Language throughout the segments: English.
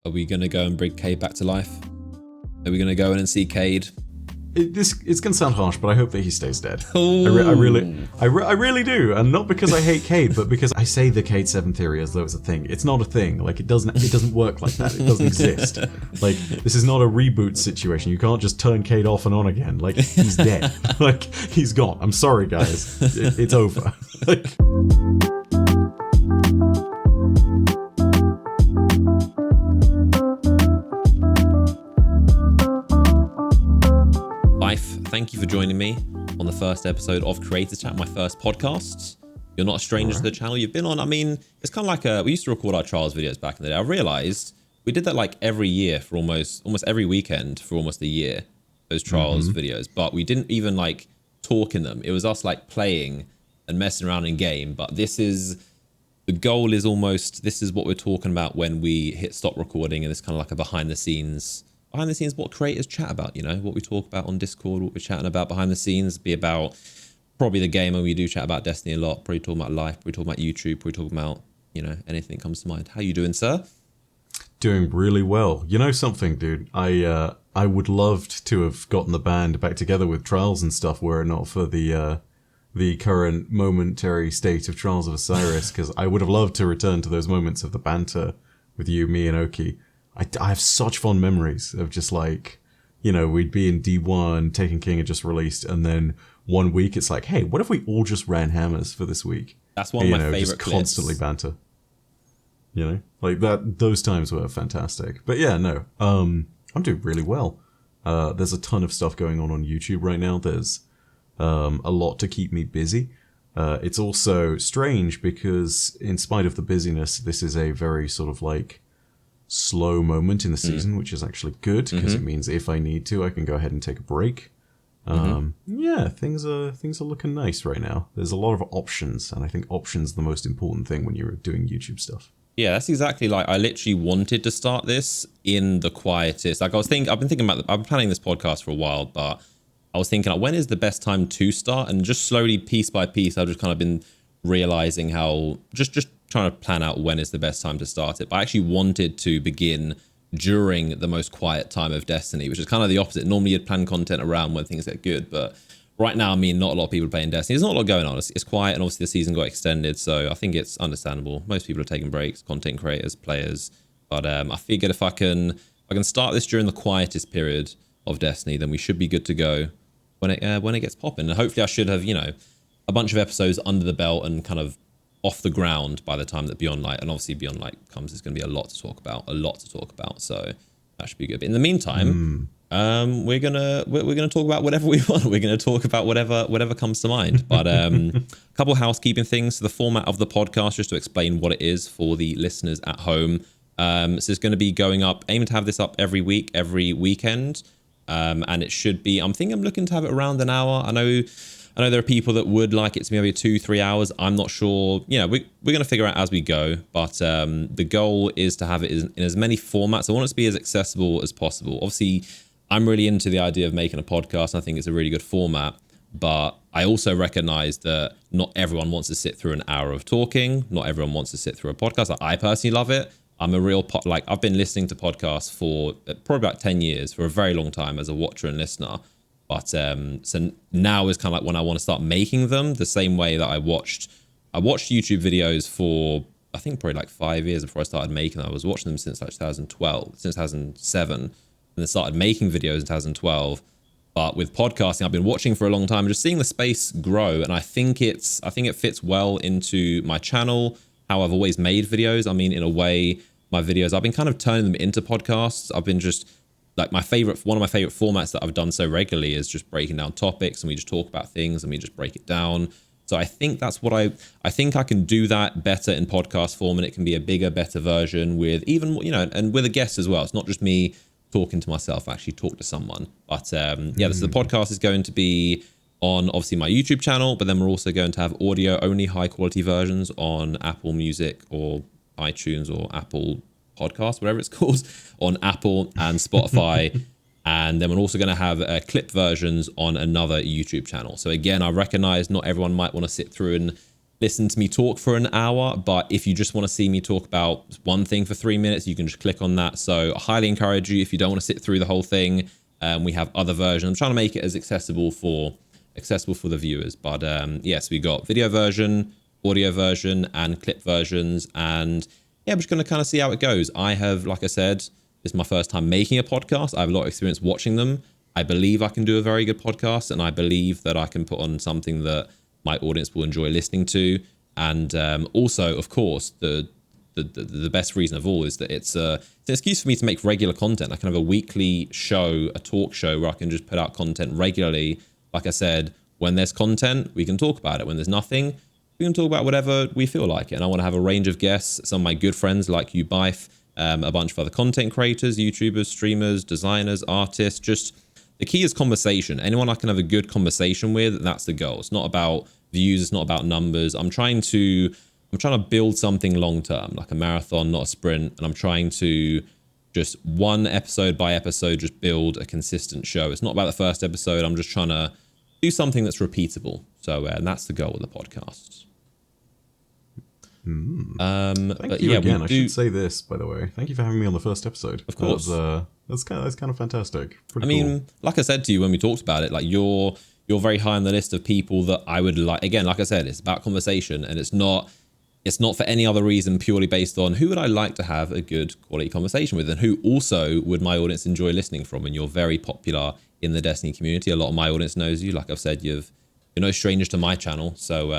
Are we going to go and bring Cayde back to life? Are we going to go in and see Cayde? It's gonna sound harsh, but I hope that he stays dead. Oh. I really do, and not because I hate Cayde, but because I say the Cayde 7 theory as though it's a thing. It's not a thing. Like it doesn't work like that. It doesn't exist. Like this is not a reboot situation. You can't just turn Cayde off and on again. Like he's dead. Like he's gone. I'm sorry, guys. It's over. Like. Thank you for joining me on the first episode of Creator Chat, my first podcast. You're not a stranger to the channel. You've been on, I mean, it's kind of like we used to record our trials videos back in the day. I realized we did that like every year for almost every weekend for almost a year, those trials videos, but we didn't even like talk in them. It was us like playing and messing around in game. But the goal is almost, this is what we're talking about when we hit stop recording, and it's kind of like a behind the scenes what creators chat about, you know, what we talk about on Discord, what we're chatting about behind the scenes, be about probably the game, and we do chat about Destiny a lot, probably talking about life, probably talking about YouTube, probably talking about, you know, anything that comes to mind. How you doing, sir? Doing really well. You know something, dude? I would love to have gotten the band back together with Trials and stuff were it not for the current momentary state of Trials of Osiris, because I would have loved to return to those moments of the banter with you, me, and Oki. I have such fond memories of just like, you know, we'd be in D1, Taken King had just released, and then one week it's like, hey, what if we all just ran hammers for this week? That's one of my favorite just clips. Constantly banter. You know, like that. Those times were fantastic. But yeah, no, I'm doing really well. There's a ton of stuff going on YouTube right now. There's a lot to keep me busy. It's also strange because in spite of the busyness, this is a very sort of like slow moment in the season, which is actually good because it means if I need to, I can go ahead and take a break. Yeah, things are looking nice right now. There's a lot of options, and I think options are the most important thing when you're doing YouTube stuff. Yeah, that's exactly like I literally wanted to start this in the quietest. Like I've been planning this podcast for a while, but I was thinking like, when is the best time to start? And just slowly, piece by piece, I've just kind of been realizing how just trying to plan out when is the best time to start it. But I actually wanted to begin during the most quiet time of Destiny, which is kind of the opposite. Normally you'd plan content around when things get good, but right now, I mean, not a lot of people are playing Destiny. There's not a lot going on. It's quiet, and obviously the season got extended, so I think it's understandable. Most people are taking breaks, content creators, players, but I figured if I can start this during the quietest period of Destiny, then we should be good to go when it gets popping. And hopefully I should have, you know, a bunch of episodes under the belt and kind of off the ground by the time that Beyond Light, and obviously Beyond Light comes, there's going to be a lot to talk about. So that should be good. But in the meantime, we're gonna talk about whatever we want. We're gonna talk about whatever comes to mind. But a couple housekeeping things. So the format of the podcast, just to explain what it is for the listeners at home. So it's going to be going up. Aiming to have this up every week, every weekend, and it should be. I'm looking to have it around an hour. I know there are people that would like it to be maybe 2-3 hours. I'm not sure. You know, we're going to figure out as we go. But the goal is to have it in as many formats. I want it to be as accessible as possible. Obviously, I'm really into the idea of making a podcast. I think it's a really good format. But I also recognize that not everyone wants to sit through an hour of talking. Not everyone wants to sit through a podcast. I personally love it. I'm a real I've been listening to podcasts for probably about 10 years, for a very long time as a watcher and listener. But so now is kind of like when I want to start making them, the same way that I watched YouTube videos for, I think probably like 5 years before I started making them. I was watching them since like 2007, and then started making videos in 2012. But with podcasting, I've been watching for a long time, just seeing the space grow, and I think it fits well into my channel, how I've always made videos. I mean, in a way, my videos, I've been kind of turning them into podcasts. I've been just like one of my favorite formats that I've done so regularly is just breaking down topics, and we just talk about things and we just break it down. So I think that's what I think I can do that better in podcast form, and it can be a bigger, better version with even, you know, and with a guest as well. It's not just me talking to myself, I actually talk to someone. But yeah, so the podcast is going to be on obviously my YouTube channel, but then we're also going to have audio only high quality versions on Apple Music or iTunes or Apple Podcast, whatever it's called, on Apple and Spotify. And then we're also going to have clip versions on another YouTube channel. So again, I recognize not everyone might want to sit through and listen to me talk for an hour, but if you just want to see me talk about one thing for 3 minutes, you can just click on that. So I highly encourage you, if you don't want to sit through the whole thing, we have other versions. I'm trying to make it as accessible for the viewers. But yes, we got video version, audio version, and clip versions. And yeah, I'm just going to kind of see how it goes. I have, like I said, this is my first time making a podcast. I have a lot of experience watching them. I believe I can do a very good podcast, and I believe that I can put on something that my audience will enjoy listening to. And also, of course, the best reason of all is that it's an excuse for me to make regular content. I can have a weekly show, a talk show, where I can just put out content regularly. Like I said, when there's content, we can talk about it. When there's nothing, we can talk about whatever we feel like it. And I want to have a range of guests, some of my good friends like you, byfs, a bunch of other content creators, YouTubers, streamers, designers, artists. Just the key is conversation. Anyone I can have a good conversation with, that's the goal. It's not about views, it's not about numbers. I'm trying to build something long term, like a marathon, not a sprint. And I'm trying to just one episode by episode, just build a consistent show. It's not about the first episode. I'm just trying to do something that's repeatable. So, and that's the goal of the podcast. Thank you again. I should say this, by the way. Thank you for having me on the first episode. Of course. That's kind of fantastic. Pretty cool. Like I said to you when we talked about it, like you're very high on the list of people that I would like. Again, like I said, it's about conversation, and it's not for any other reason, purely based on who would I like to have a good quality conversation with, and who also would my audience enjoy listening from. And you're very popular in the Destiny community. A lot of my audience knows you. Like I've said, you're no strangers to my channel. So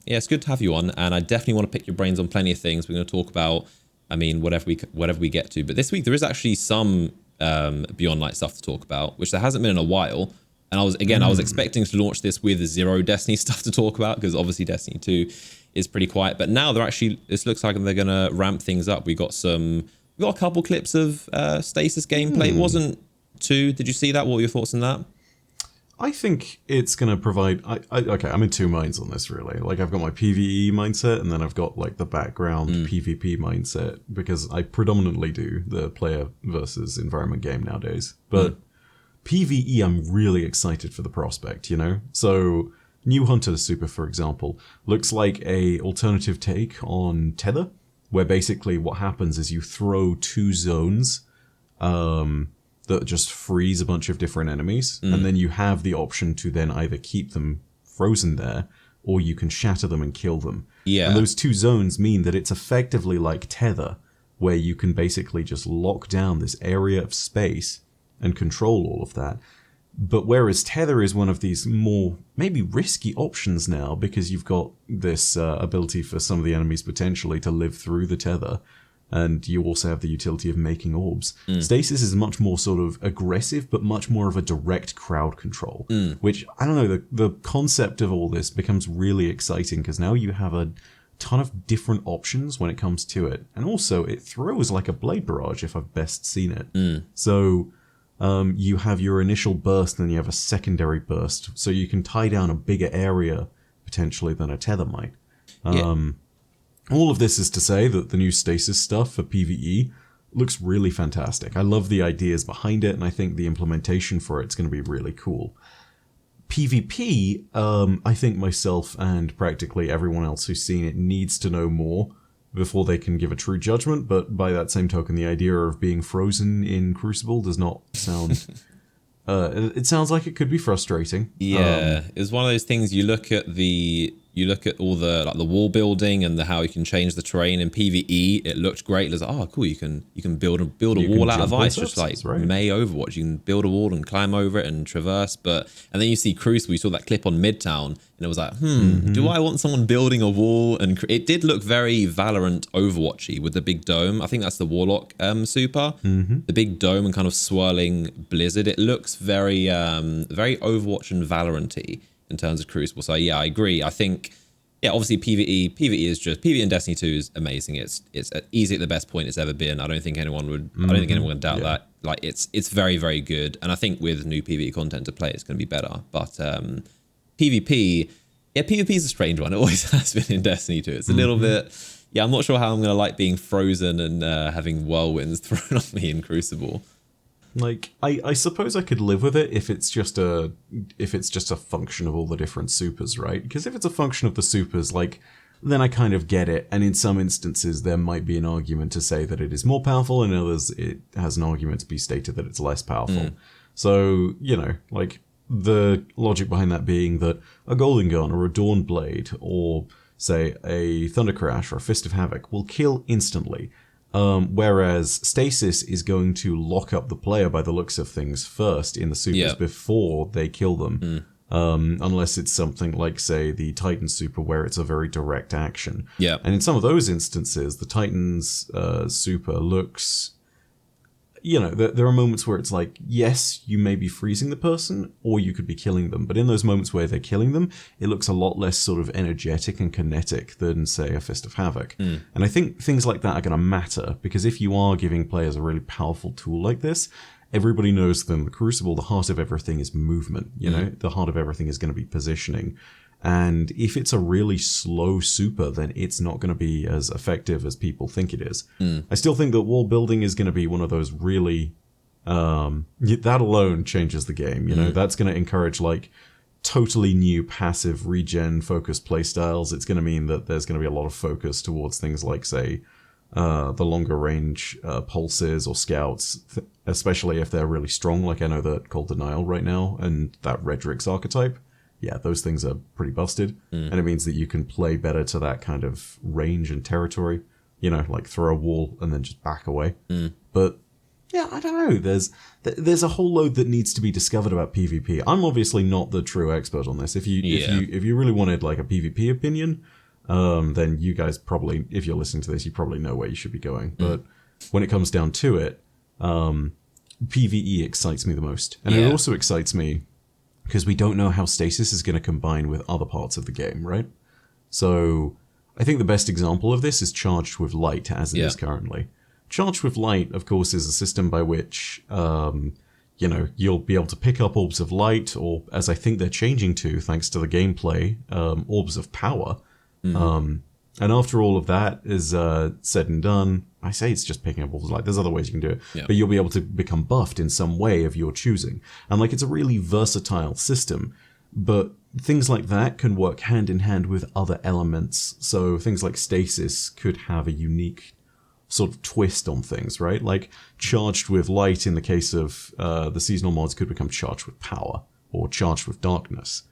yeah, it's good to have you on, and I definitely want to pick your brains on plenty of things. We're going to talk about, whatever we get to. But this week there is actually some Beyond Light stuff to talk about, which there hasn't been in a while. And I was expecting to launch this with zero Destiny stuff to talk about, because obviously Destiny 2 is pretty quiet. But now this looks like they're going to ramp things up. We got a couple clips of stasis gameplay. It wasn't too. Did you see that? What were your thoughts on that? I think it's going to provide... Okay, I'm in two minds on this, really. Like, I've got my PvE mindset, and then I've got, like, the background PvP mindset, because I predominantly do the player versus environment game nowadays. But PvE, I'm really excited for the prospect, you know? So, New Hunter Super, for example, looks like a alternative take on Tether, where basically what happens is you throw two zones... that just freeze a bunch of different enemies, and then you have the option to then either keep them frozen there, or you can shatter them and kill them. Yeah. And those two zones mean that it's effectively like Tether, where you can basically just lock down this area of space and control all of that. But whereas Tether is one of these more maybe risky options now, because you've got this ability for some of the enemies potentially to live through the Tether, and you also have the utility of making orbs. Stasis is much more sort of aggressive, but much more of a direct crowd control, which, I don't know, the concept of all this becomes really exciting, because now you have a ton of different options when it comes to it. And also, it throws like a blade barrage, if I've best seen it. So you have your initial burst, and then you have a secondary burst, so you can tie down a bigger area, potentially, than a Tether might. All of this is to say that the new stasis stuff for PvE looks really fantastic. I love the ideas behind it, and I think the implementation for it's going to be really cool. PvP, I think myself and practically everyone else who's seen it needs to know more before they can give a true judgment, but by that same token, the idea of being frozen in Crucible does not sound... it sounds like it could be frustrating. Yeah, it's one of those things. You look at all the like the wall building and how you can change the terrain in PvE. It looked great. It's like, oh, cool. You can build a wall out of ice, just like May Overwatch. You can build a wall and climb over it and traverse. And then you see Crucible. We saw that clip on Midtown, and it was like, do I want someone building a wall? And it did look very Valorant Overwatchy with the big dome. I think that's the Warlock super. The big dome and kind of swirling blizzard. It looks very very Overwatch and Valorant-y in terms of Crucible. So yeah, I agree. I think, yeah, obviously PvE is just, PvE in Destiny 2 is amazing. It's easily at the best point it's ever been. I don't think anyone would doubt that. Like it's very, very good. And I think with new PvE content to play, it's going to be better. But PvP is a strange one. It always has been in Destiny 2. It's a little bit, yeah, I'm not sure how I'm going to like being frozen and having whirlwinds thrown on me in Crucible. Like, I suppose I could live with it if it's just a function of all the different supers, right? Because if it's a function of the supers, like, then I kind of get it. And in some instances, there might be an argument to say that it is more powerful, and in others, it has an argument to be stated that it's less powerful. So, you know, like, the logic behind that being that a Golden Gun or a Dawn Blade or, say, a Thunder Crash or a Fist of Havoc will kill instantly. Whereas Stasis is going to lock up the player by the looks of things first in the supers before they kill them. Unless it's something like, say, the Titan super where it's a very direct action. Yeah. And in some of those instances, the Titan's super looks... You know, there are moments where it's like, yes, you may be freezing the person, or you could be killing them. But in those moments where they're killing them, it looks a lot less sort of energetic and kinetic than, say, a Fist of Havoc. And I think things like that are going to matter, because if you are giving players a really powerful tool like this, everybody knows that in the Crucible, the heart of everything is movement. You know, the heart of everything is going to be positioning. And if it's a really slow super, then it's not going to be as effective as people think it is. I still think that wall building is going to be one of those really... that alone changes the game. You know, that's going to encourage, like, totally new passive regen-focused playstyles. It's going to mean that there's going to be a lot of focus towards things like, say, the longer range pulses or scouts, especially if they're really strong, like I know that Cold Denial right now, and that Redrix archetype. Yeah, those things are pretty busted, and it means that you can play better to that kind of range and territory, you know, like throw a wall and then just back away. But yeah, I don't know, there's a whole load that needs to be discovered about PvP. I'm obviously not the true expert on this. If you really wanted like a PvP opinion, then you guys probably, if you're listening to this, you probably know where you should be going. But when it comes down to it, PvE excites me the most. And it also excites me because we don't know how Stasis is going to combine with other parts of the game, right? So I think the best example of this is Charged with Light, as it is currently. Charged with Light, of course, is a system by which, you know, you'll be able to pick up orbs of light, or as I think they're changing to, thanks to the gameplay, orbs of power. And after all of that is said and done, I say it's just picking up orbs of light. There's other ways you can do it. But you'll be able to become buffed in some way of your choosing. And like, it's a really versatile system. But things like that can work hand in hand with other elements. So things like Stasis could have a unique sort of twist on things, right? Like Charged with Light in the case of the seasonal mods could become Charged with Power or Charged with Darkness.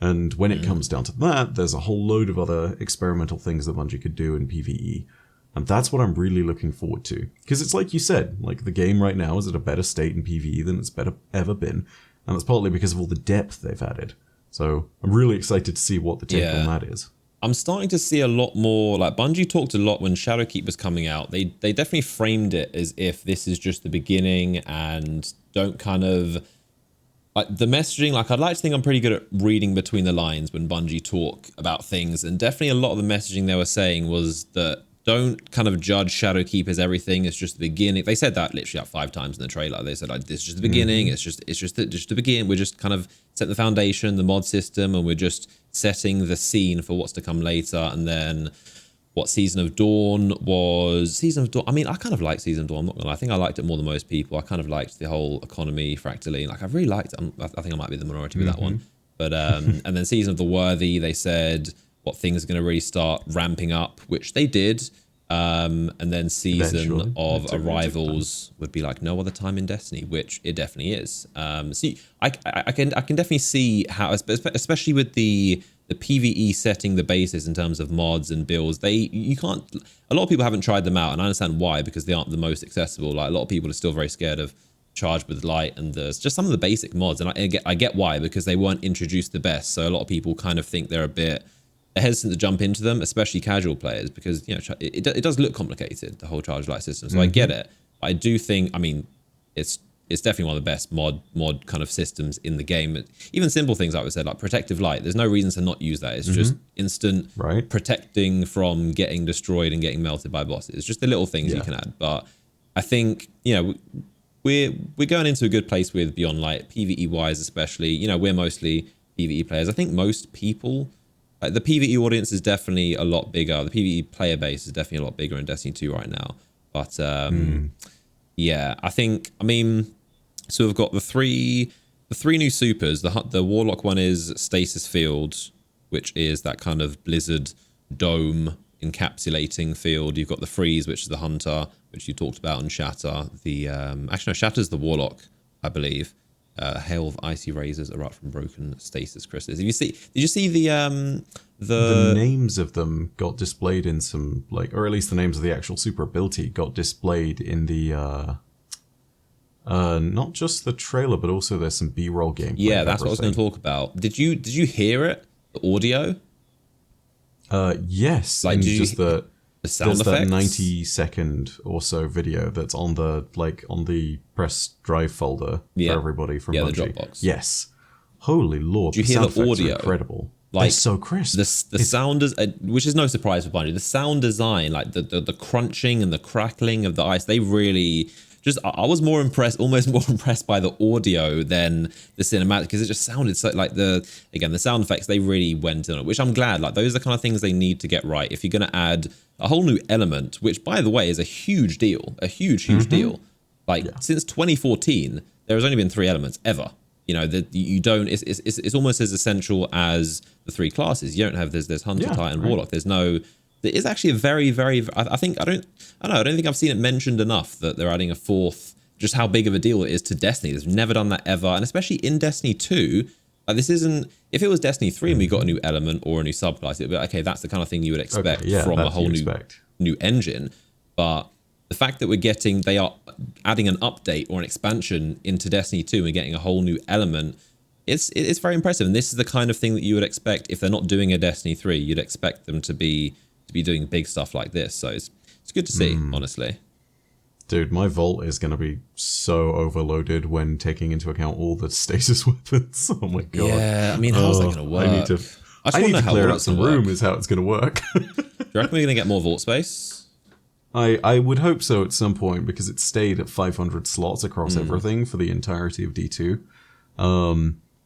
And when it comes down to that, there's a whole load of other experimental things that Bungie could do in PvE. And that's what I'm really looking forward to. Because it's like you said, like the game right now is at a better state in PvE than it's ever been. And that's partly because of all the depth they've added. So I'm really excited to see what the take on that is. I'm starting to see a lot more, like Bungie talked a lot when Shadowkeep was coming out. They definitely framed it as if this is just the beginning and don't kind of... Like the messaging, like I'd like to think I'm pretty good at reading between the lines when Bungie talk about things. And definitely a lot of the messaging they were saying was that don't kind of judge Shadowkeep as everything. It's just the beginning. They said that literally like 5 times in the trailer. They said like, this is just the beginning. It's just the beginning. We're just kind of set the foundation, the mod system, and we're just setting the scene for what's to come later. And then what Season of Dawn was. Season of Dawn, I mean, I kind of liked Season of Dawn, I'm not gonna lie. I think I liked it more than most people. I kind of liked the whole economy fractally. Like I really liked it. I think I might be the minority with that one. But and then Season of the Worthy, they said what things are going to really start ramping up, which they did. And then Season of Arrivals would be like no other time in Destiny, which it definitely is. See, I can definitely see how, especially with the PvE setting the basis in terms of mods and builds. You can't. A lot of people haven't tried them out, and I understand why, because they aren't the most accessible. Like a lot of people are still very scared of Charged with Light and there's just some of the basic mods, and I get why, because they weren't introduced the best. So a lot of people kind of think they're a bit hesitant to jump into them, especially casual players, because you know it does look complicated, the whole Charged Light system. So I get it. I do think, I mean, it's definitely one of the best mod kind of systems in the game. Even simple things like I said, like Protective Light, there's no reason to not use that. It's just instant protecting from getting destroyed and getting melted by bosses. It's just the little things you can add. But I think, you know, we're going into a good place with Beyond Light, PvE wise especially. You know, we're mostly PvE players. I think most people, the PvE audience is definitely a lot bigger. The PvE player base is definitely a lot bigger in Destiny 2 right now. But yeah, I think, I mean, So we've got the three new supers. The Warlock one is Stasis Field, which is that kind of Blizzard dome encapsulating field. You've got the Freeze, which is the Hunter, which you talked about, and Shatter. The actually no, Shatter's the Warlock, I believe. Hail of icy razors erupt from broken stasis crystals. Did you see the names of them got displayed in some, like, or at least the names of the actual super ability got displayed in the not just the trailer, but also there's some B-roll gameplay. Yeah, that's what I was going to talk about. Did you hear it? The audio? Yes. Like, just the sound there's effects? that 90-second or so video that's on the press drive folder for everybody from Bungie. The Dropbox. Yes. Holy Lord. Do you hear the audio? Incredible. Like, they're so crisp. The sound is, which is no surprise for Bungie. The sound design, like the crunching and the crackling of the ice, they really just. I was almost more impressed by the audio than the cinematic, because it just sounded so like the sound effects. They really went in it, which I'm glad. Like, those are the kind of things they need to get right if you're going to add a whole new element, which, by the way, is a huge deal, a huge deal. Like, since 2014, there has only been 3 elements ever. You know, that you don't. It's almost as essential as the 3 classes. You don't have there's Hunter, Titan, Warlock. There is actually a very, very. I don't think I've seen it mentioned enough that they're adding a 4th. Just how big of a deal it is to Destiny. They've never done that ever, and especially in Destiny 2. Like, this isn't. If it was Destiny 3 and we got a new element or a new subclass, it'd be like, okay, that's the kind of thing you would expect from a whole new engine. But the fact that they are adding an update or an expansion into Destiny 2 and getting a whole new element, it's very impressive. And this is the kind of thing that you would expect if they're not doing a Destiny 3. You'd expect them to be doing big stuff like this. So it's good to see, honestly. Dude, my vault is going to be so overloaded when taking into account all the stasis weapons. Oh my god. Yeah, I mean, how's that going to work? I need to clear out some room is how it's going to work. Do you reckon we're going to get more vault space? I would hope so at some point, because it stayed at 500 slots across everything for the entirety of D2.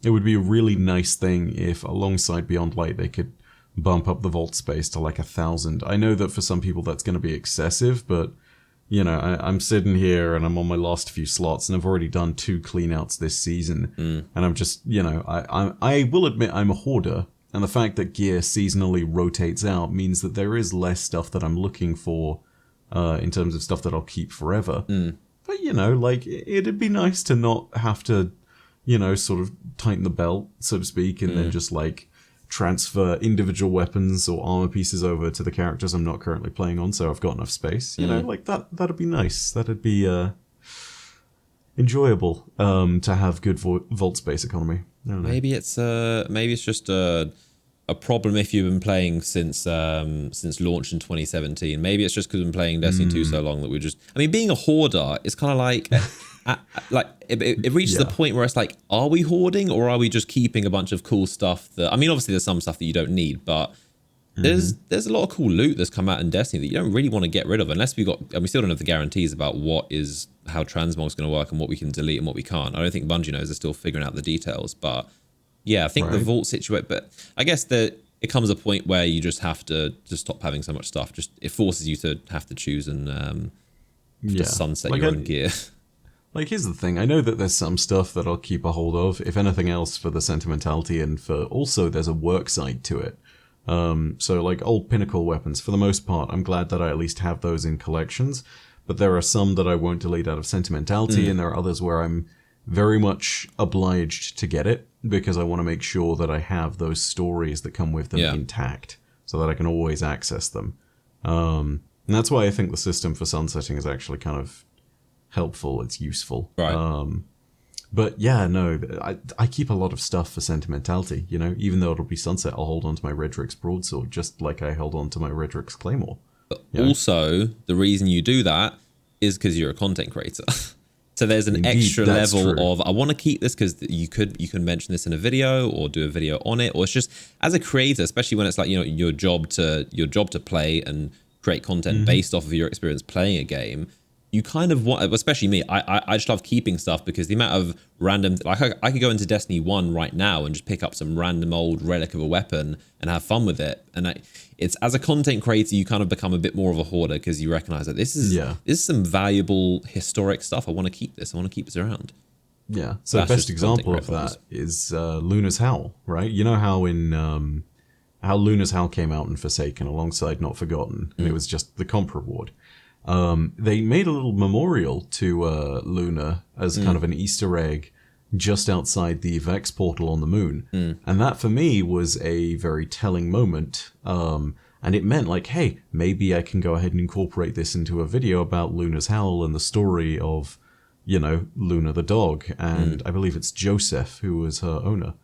It would be a really nice thing if, alongside Beyond Light, they could bump up the vault space to like 1,000. I know that for some people that's going to be excessive, but you know, I'm sitting here and I'm on my last few slots, and I've already done 2 cleanouts this season, and I'm just, you know, I will admit I'm a hoarder, and the fact that gear seasonally rotates out means that there is less stuff that I'm looking for in terms of stuff that I'll keep forever. But, you know, like, it'd be nice to not have to, you know, sort of tighten the belt, so to speak, and then just like transfer individual weapons or armor pieces over to the characters I'm not currently playing on, so I've got enough space. You know, like that'd be nice. That'd be enjoyable to have good vault space economy. I don't know. Maybe it's just a problem if you've been playing since launch in 2017. Maybe it's just because we've been playing Destiny 2 so long that we just. I mean, being a hoarder is kind of like. It reaches the point where it's like, are we hoarding, or are we just keeping a bunch of cool stuff that, I mean, obviously there's some stuff that you don't need, but there's a lot of cool loot that's come out in Destiny that you don't really want to get rid of unless we still don't have the guarantees about how transmog's going to work and what we can delete and what we can't. I don't think Bungie knows. They're still figuring out the details, but yeah, I think the vault situation, but I guess that it comes a point where you just have to just stop having so much stuff. Just, it forces you to have to choose and to sunset your own gear. Like, here's the thing. I know that there's some stuff that I'll keep a hold of, if anything else, for the sentimentality, and for also there's a work side to it. So, like, old Pinnacle weapons, for the most part, I'm glad that I at least have those in collections, but there are some that I won't delete out of sentimentality, and there are others where I'm very much obliged to get it, because I want to make sure that I have those stories that come with them intact, so that I can always access them. And that's why I think the system for sunsetting is actually kind of helpful. It's useful. Right. But yeah, no, I keep a lot of stuff for sentimentality, you know, even though it'll be sunset, I'll hold on to my Redrix broadsword, just like I held on to my Redrix claymore. But also, the reason you do that is because you're a content creator. So there's an extra level of, I want to keep this because you can mention this in a video or do a video on it, or it's just as a creator, especially when it's like, you know, your job to play and create content based off of your experience playing a game. You kind of want, especially me, I just love keeping stuff, because the amount of random, like I could go into Destiny 1 right now and just pick up some random old relic of a weapon and have fun with it. And it's, as a content creator, you kind of become a bit more of a hoarder, because you recognize that this is some valuable historic stuff. I want to keep this. I want to keep this around. Yeah. So That's best just example content of that creators. is Luna's Howl, right? You know how in how Luna's Howl came out in Forsaken alongside Not Forgotten, and it was just the comp reward. They made a little memorial to Luna as kind of an Easter egg just outside the Vex portal on the moon. And that for me was a very telling moment. And it meant like, hey, maybe I can go ahead and incorporate this into a video about Luna's Howl and the story of, Luna the dog. And I believe it's Joseph who was her owner.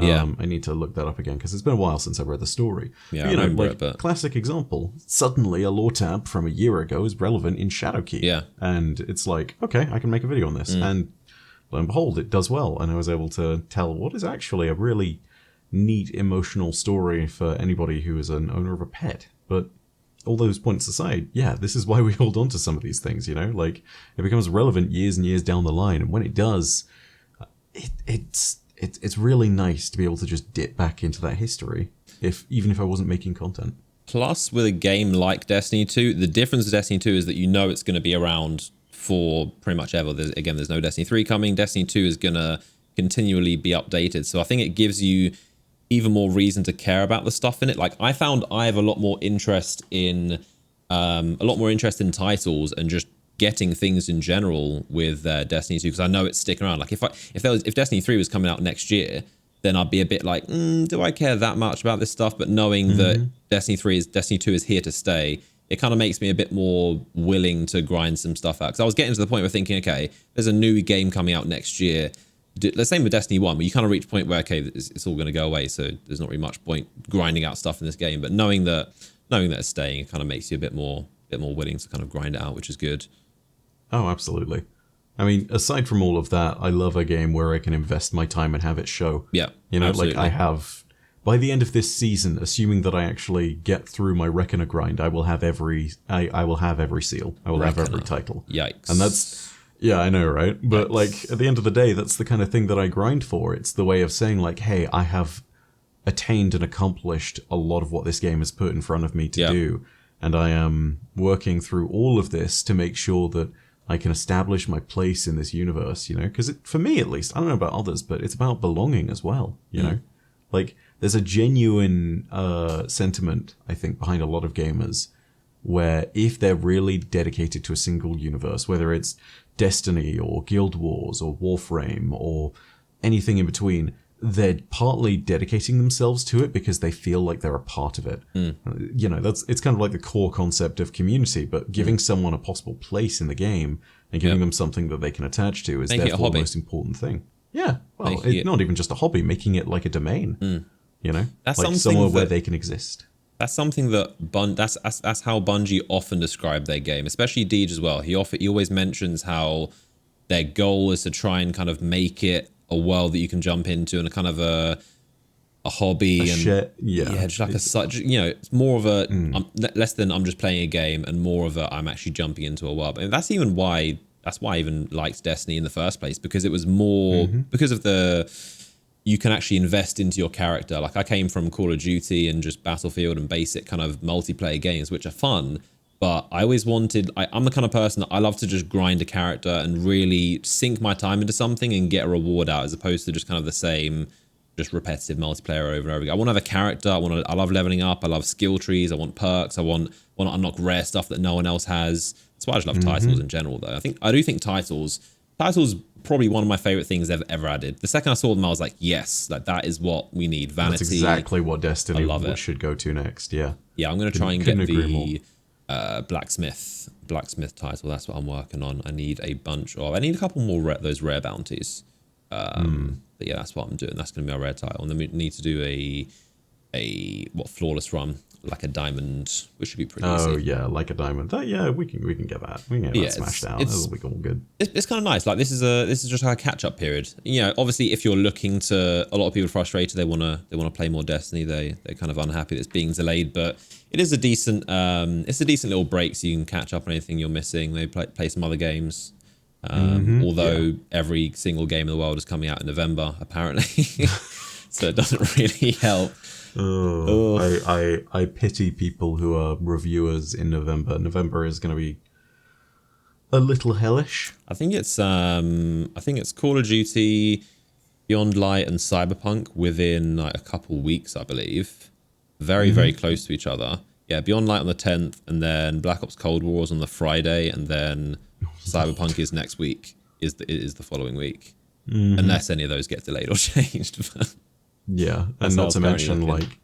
Yeah. I need to look that up again because it's been a while since I've read the story. Yeah, but, I remember it, but... classic example. Suddenly a lore tab from a year ago is relevant in Shadowkeep. Yeah. And it's like, okay, I can make a video on this. And lo and behold, it does well. And I was able to tell what is actually a really neat emotional story for anybody who is an owner of a pet. But all those points aside, yeah, this is why we hold on to some of these things, Like, it becomes relevant years and years down the line. And when it does, it's really nice to be able to just dip back into that history, even if I wasn't making content. Plus, with a game like Destiny 2, the difference with Destiny 2 is that it's going to be around for pretty much ever. There's no Destiny 3 coming. Destiny 2 is going to continually be updated. So I think it gives you even more reason to care about the stuff in it. Like, I found I have a lot more interest in titles and just getting things in general with Destiny 2 because I know it's sticking around. Like if Destiny 3 was coming out next year, then I'd be a bit like, do I care that much about this stuff? But knowing that Destiny 2 is here to stay, it kind of makes me a bit more willing to grind some stuff out. Because I was getting to the point where thinking, okay, there's a new game coming out next year. The same with Destiny 1, where you kind of reach a point where, okay, it's all going to go away, so there's not really much point grinding out stuff in this game. But knowing that it's staying, it kind of makes you a bit more willing to kind of grind it out, which is good. Oh, absolutely. I mean, aside from all of that, I love a game where I can invest my time and have it show. Yeah, absolutely. Like I have, by the end of this season, assuming that I actually get through my Reckoner grind, I will have every seal. I will have every title. Yikes. And that's, yeah, I know, right? But like, at the end of the day, that's the kind of thing that I grind for. It's the way of saying like, hey, I have attained and accomplished a lot of what this game has put in front of me to do. And I am working through all of this to make sure that I can establish my place in this universe, because for me at least, I don't know about others, but it's about belonging as well, know? Like, there's a genuine sentiment, I think, behind a lot of gamers where if they're really dedicated to a single universe, whether it's Destiny or Guild Wars or Warframe or anything in between, they're partly dedicating themselves to it because they feel like they're a part of it. It's kind of like the core concept of community, but giving someone a possible place in the game and giving them something that they can attach to is therefore the most important thing. Yeah, well, it's not even just a hobby, making it like a domain, That's like somewhere where they can exist. That's something that that's how Bungie often describe their game, especially Deej as well. He always mentions how their goal is to try and kind of make it a world that you can jump into and a kind of a hobby just like it's more of a less than I'm just playing a game and more of a I'm actually jumping into a world. And that's why I even liked Destiny in the first place, because it was more because of you can actually invest into your character. Like, I came from Call of Duty and just Battlefield and basic kind of multiplayer games, which are fun. But I always wanted, I'm the kind of person that I love to just grind a character and really sink my time into something and get a reward out, as opposed to just kind of the same, just repetitive multiplayer over and over again. I want to have a character. I love leveling up. I love skill trees. I want perks. I want to unlock rare stuff that no one else has. That's why I just love titles in general, though. I do think titles probably one of my favorite things they've ever added. The second I saw them, I was like, yes, like that is what we need. Vanity. That's exactly what Destiny should go to next. Yeah. Yeah, I'm going to try and get the blacksmith title. That's what I'm working on. I need a couple more those rare bounties. But yeah, that's what I'm doing. That's going to be my rare title. And then we need to do a flawless run, like a diamond, which should be pretty easy. Oh yeah, like a diamond. We can get that. We can get that smashed out. That'll be all good. It's kind of nice. Like, this is just like a catch up period. Obviously, if you're looking to, a lot of people are frustrated. They want to play more Destiny. They're kind of unhappy that it's being delayed, but it is a decent little break, so you can catch up on anything you're missing. Maybe play some other games. Although every single game in the world is coming out in November, apparently, so it doesn't really help. I pity people who are reviewers in November. November is going to be a little hellish. I think it's Call of Duty, Beyond Light, and Cyberpunk within like a couple weeks, I believe. Very, very close to each other. Yeah, Beyond Light on the 10th, and then Black Ops Cold Wars on the Friday, and then Cyberpunk is next week, is the following week. Unless any of those get delayed or changed. Yeah, and not to mention, like,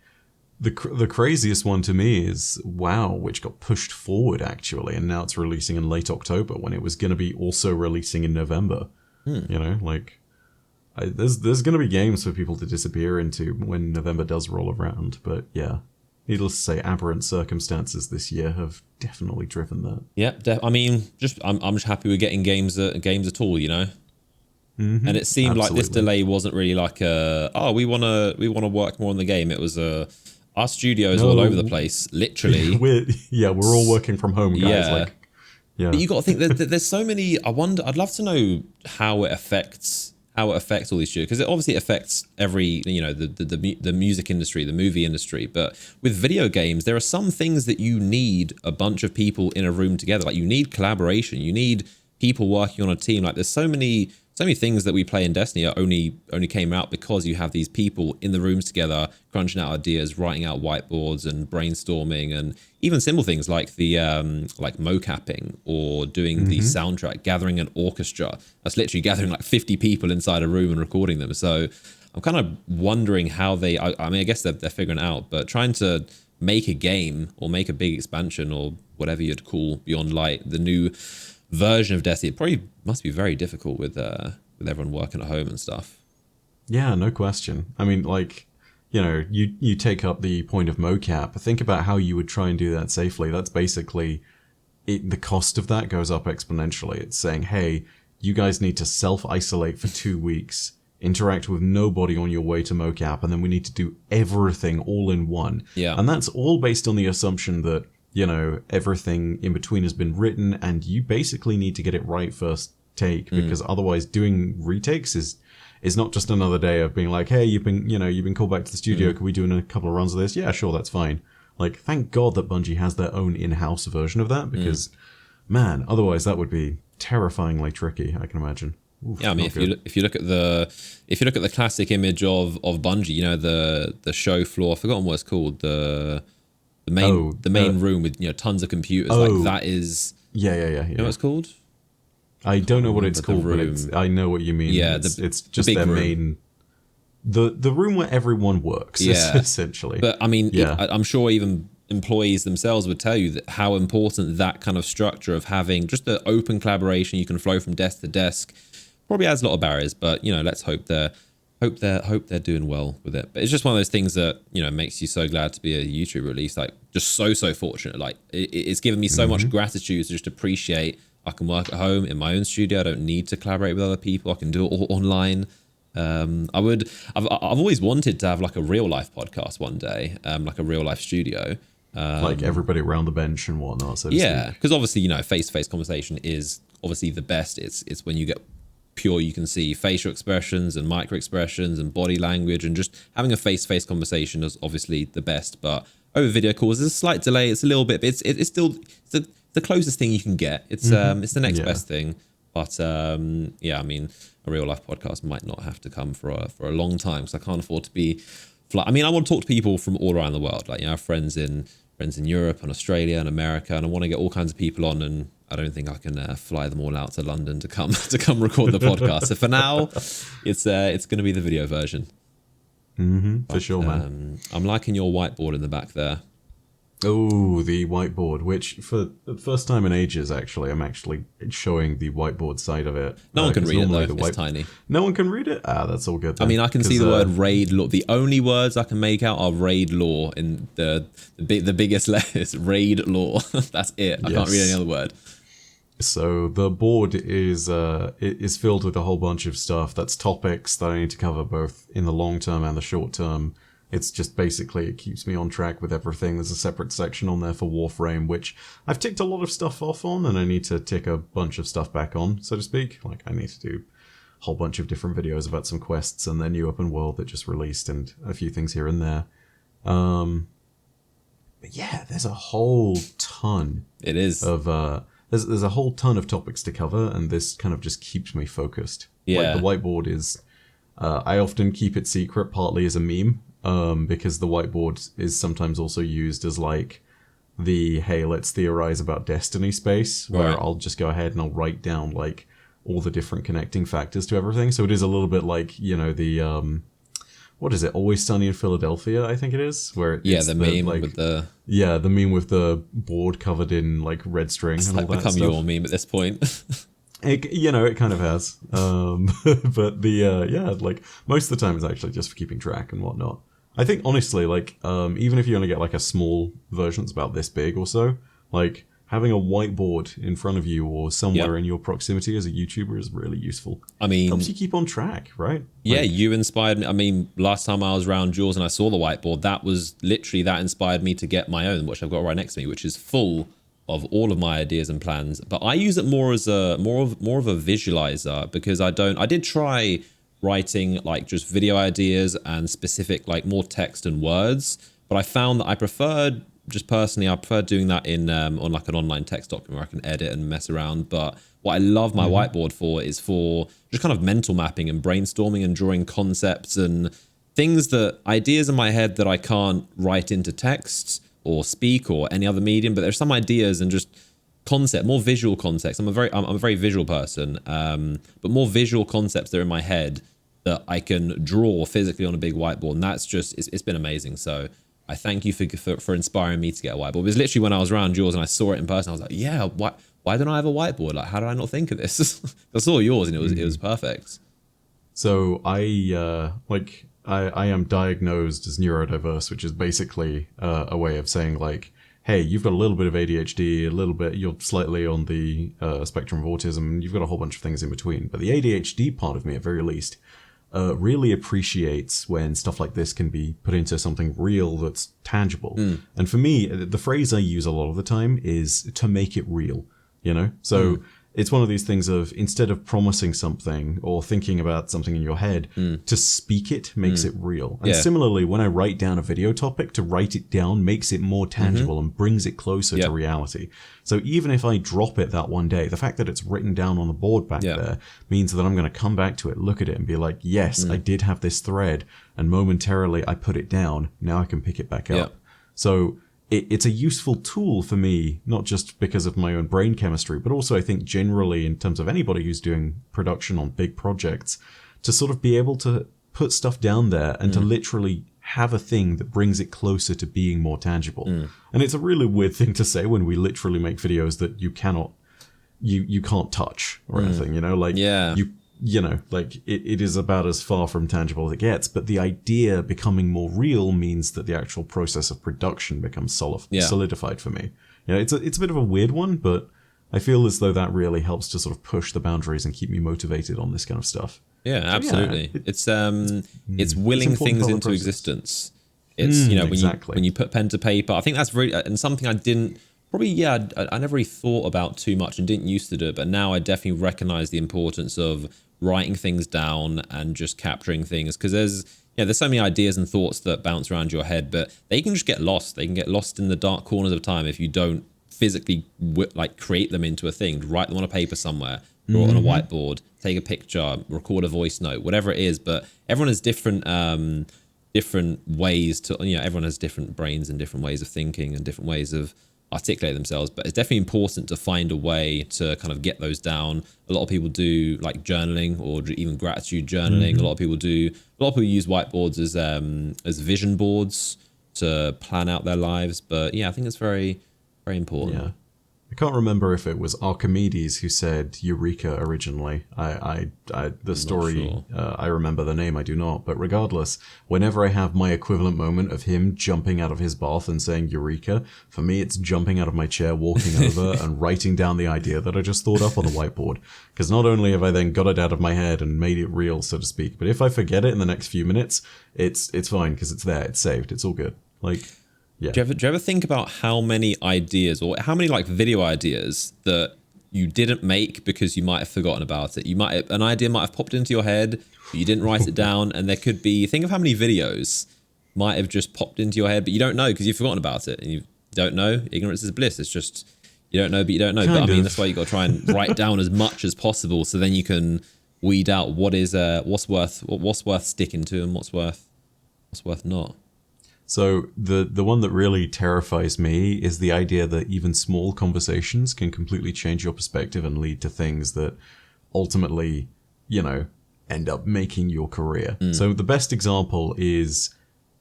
the craziest one to me is WoW, which got pushed forward, actually, and now it's releasing in late October, when it was going to be also releasing in November. You know, like, there's going to be games for people to disappear into when November does roll around, but yeah. Needless to say, aberrant circumstances this year have definitely driven that. Yeah, I mean, I'm just happy we're getting games at all, you know. And it seemed like this delay wasn't really like we want to work more on the game. It was our studio is all over the place, literally. we're all working from home, guys. Yeah. But you got to think that there's so many. I'd love to know how it affects all these studios, because it obviously affects every, the music industry, the movie industry. But with video games, there are some things that you need a bunch of people in a room together. Like, you need collaboration, you need people working on a team. Like, there's so many things that we play in Destiny are only came out because you have these people in the rooms together, crunching out ideas, writing out whiteboards and brainstorming, and even simple things like the like mocapping or doing the soundtrack, gathering an orchestra. That's literally gathering like 50 people inside a room and recording them. So I'm kind of wondering how I guess they're figuring it out, but trying to make a game or make a big expansion or whatever you'd call Beyond Light, the new version of Destiny, it probably must be very difficult with everyone working at home and stuff. Yeah, no question. I mean, like, you take up the point of mocap. Think about how you would try and do that safely. That's basically the cost of that goes up exponentially. It's saying, hey, you guys need to self-isolate for 2 weeks, interact with nobody on your way to mocap, and then we need to do everything all in one. Yeah. And that's all based on the assumption that everything in between has been written, and you basically need to get it right first take, because otherwise doing retakes is not just another day of being like, hey, you've been called back to the studio, can we do a couple of runs of this? Yeah, sure, that's fine. Like, thank God that Bungie has their own in-house version of that, because man, otherwise that would be terrifyingly tricky, I can imagine. Oof, yeah, I mean, if you look at the classic image of Bungie, the show floor, I've forgotten what it's called, the main room with tons of computers, like that is yeah. You know what it's called? I don't know what it's called, but I know what you mean. Yeah, it's just their main the room where everyone works. Yeah, essentially. But I mean, I'm sure even employees themselves would tell you that how important that kind of structure of having just the open collaboration, you can flow from desk to desk, probably has a lot of barriers. But let's hope they're doing well with it. But it's just one of those things that makes you so glad to be a YouTuber, at least. Like, just so fortunate. Like, it's given me so much gratitude to just appreciate I can work at home in my own studio. I don't need to collaborate with other people. I can do it all online. I've always wanted to have like a real life podcast one day, like a real life studio, like everybody around the bench and whatnot. So to speak. Because obviously face-to-face conversation is obviously the best. It's when you get pure, you can see facial expressions and micro expressions and body language, and just having a face-to-face conversation is obviously the best. But over video calls, there's a slight delay. It's a little bit, but it's still the closest thing you can get. It's the next best thing. But I mean, a real life podcast might not have to come for a long time, because I can't afford to be. I mean, I want to talk to people from all around the world. Like, I have friends in Europe and Australia and America, and I want to get all kinds of people on. And I don't think I can fly them all out to London to come record the podcast. So for now, it's going to be the video version. For sure, man. I'm liking your whiteboard in the back there. Oh, the whiteboard, which for the first time in ages, actually, I'm actually showing the whiteboard side of it. No one can read it, though. It's tiny. No one can read it? Ah, that's all good then. I mean, I can see the word raid law. The only words I can make out are raid law in the biggest letters. Raid law. That's it. I can't read any other word. So the board is filled with a whole bunch of stuff. That's topics that I need to cover both in the long term and the short term. It's just basically, it keeps me on track with everything. There's a separate section on there for Warframe, which I've ticked a lot of stuff off on, and I need to tick a bunch of stuff back on, so to speak. Like, I need to do a whole bunch of different videos about some quests and their new open world that just released, and a few things here and there. But yeah, there's a whole ton it is of there's a whole ton of topics to cover, and this kind of just keeps me focused. Yeah. Like the whiteboard is, I often keep it secret, partly as a meme, because the whiteboard is sometimes also used as like the, hey, let's theorize about destiny space, where Right. I'll just go ahead and I'll write down like all the different connecting factors to everything. So it is a little bit like, you know, the, what is it? Always Sunny in Philadelphia, I think it is. Where it's the meme like, with the... yeah, the meme with the board covered in like red string It's and all like that become stuff. your meme at this point. It, you know, it kind of has. But the, yeah, like most of the time it's actually just for keeping track and whatnot. I think honestly, like, even if you only get like a small version that's about this big or so, like having a whiteboard in front of you or somewhere in your proximity as a YouTuber is really useful. I mean, Helps you keep on track, right? yeah, Like, you inspired me. I mean, last time I was around yours and I saw the whiteboard, that was literally, that inspired me to get my own, which I've got right next to me, which is full of all of my ideas and plans. But I use it more as a more of a visualizer, because I did try writing like just video ideas and specific like more text and words, but I found that I preferred doing that in on like an online text document where I can edit and mess around. But what I love my whiteboard for is for just kind of mental mapping and brainstorming and drawing concepts and things, that ideas in my head that I can't write into text or speak or any other medium, but there's some ideas and just concept, more visual concepts. I'm a very visual person, but more visual concepts that are in my head that I can draw physically on a big whiteboard, and that's just it's been amazing. So I thank you for inspiring me to get a whiteboard. It was literally when I was around yours and I saw it in person, I was like, yeah, why don't I have a whiteboard? Like, how did I not think of this? I saw yours and it was perfect. so I am diagnosed as neurodiverse, which is basically a way of saying like, hey, you've got a little bit of ADHD, a little bit, you're slightly on the spectrum of autism, and you've got a whole bunch of things in between. But the ADHD part of me, at very least, really appreciates when stuff like this can be put into something real that's tangible. And for me, the phrase I use a lot of the time is to make it real, you know? So it's one of these things of, instead of promising something or thinking about something in your head, to speak it makes it real. And similarly, when I write down a video topic, to write it down makes it more tangible and brings it closer to reality. So even if I drop it that one day, the fact that it's written down on the board back there means that I'm going to come back to it, look at it and be like, yes, I did have this thread, and momentarily I put it down. Now I can pick it back up. So it's a useful tool for me, not just because of my own brain chemistry, but also I think generally in terms of anybody who's doing production on big projects, to sort of be able to put stuff down there and to literally have a thing that brings it closer to being more tangible. And it's a really weird thing to say when we literally make videos that you cannot, you can't touch or anything, you know, like you know, like it is about as far from tangible as it gets, but the idea becoming more real means that the actual process of production becomes solidified for me. You know, it's a bit of a weird one, but I feel as though that really helps to sort of push the boundaries and keep me motivated on this kind of stuff. Yeah, So, absolutely. Yeah, It's willing important things part of the into process. existence. It's, you know, exactly. when you put pen to paper, I think that's really, and something I didn't, probably, I never really thought about too much and didn't used to do it, but now I definitely recognize the importance of writing things down and just capturing things, because there's so many ideas and thoughts that bounce around your head, but they can just get lost. They can get lost in the dark corners of time if you don't physically like create them into a thing. Write them on a paper somewhere, draw it on a whiteboard, take a picture, record a voice note, whatever it is. But everyone has different ways to, you know, everyone has different brains and different ways of thinking and different ways of articulate themselves, but it's definitely important to find a way to kind of get those down. A lot of people do like journaling or even gratitude journaling. A lot of people use whiteboards as vision boards to plan out their lives. But yeah, I think it's very, very important. Yeah. I can't remember if it was Archimedes who said Eureka originally. The story, sure. I remember the name, I do not. But regardless, whenever I have my equivalent moment of him jumping out of his bath and saying Eureka, for me it's jumping out of my chair, walking over and writing down the idea that I just thought up on the whiteboard. Because not only have I then got it out of my head and made it real, so to speak, but if I forget it in the next few minutes, it's fine because it's there, it's saved, it's all good. Like... Yeah. Do you ever think about how many ideas or how many like video ideas that you didn't make because you might have forgotten about it? An idea might have popped into your head, but you didn't write it down, and there could be, think of how many videos might have just popped into your head, but you don't know because you've forgotten about it, and you don't know. Ignorance is bliss. It's just You don't know, but you don't know. But I mean, that's why you got to try and write down as much as possible, so then you can weed out what's worth sticking to and what's worth not. So the one that really terrifies me is the idea that even small conversations can completely change your perspective and lead to things that ultimately, end up making your career. So the best example is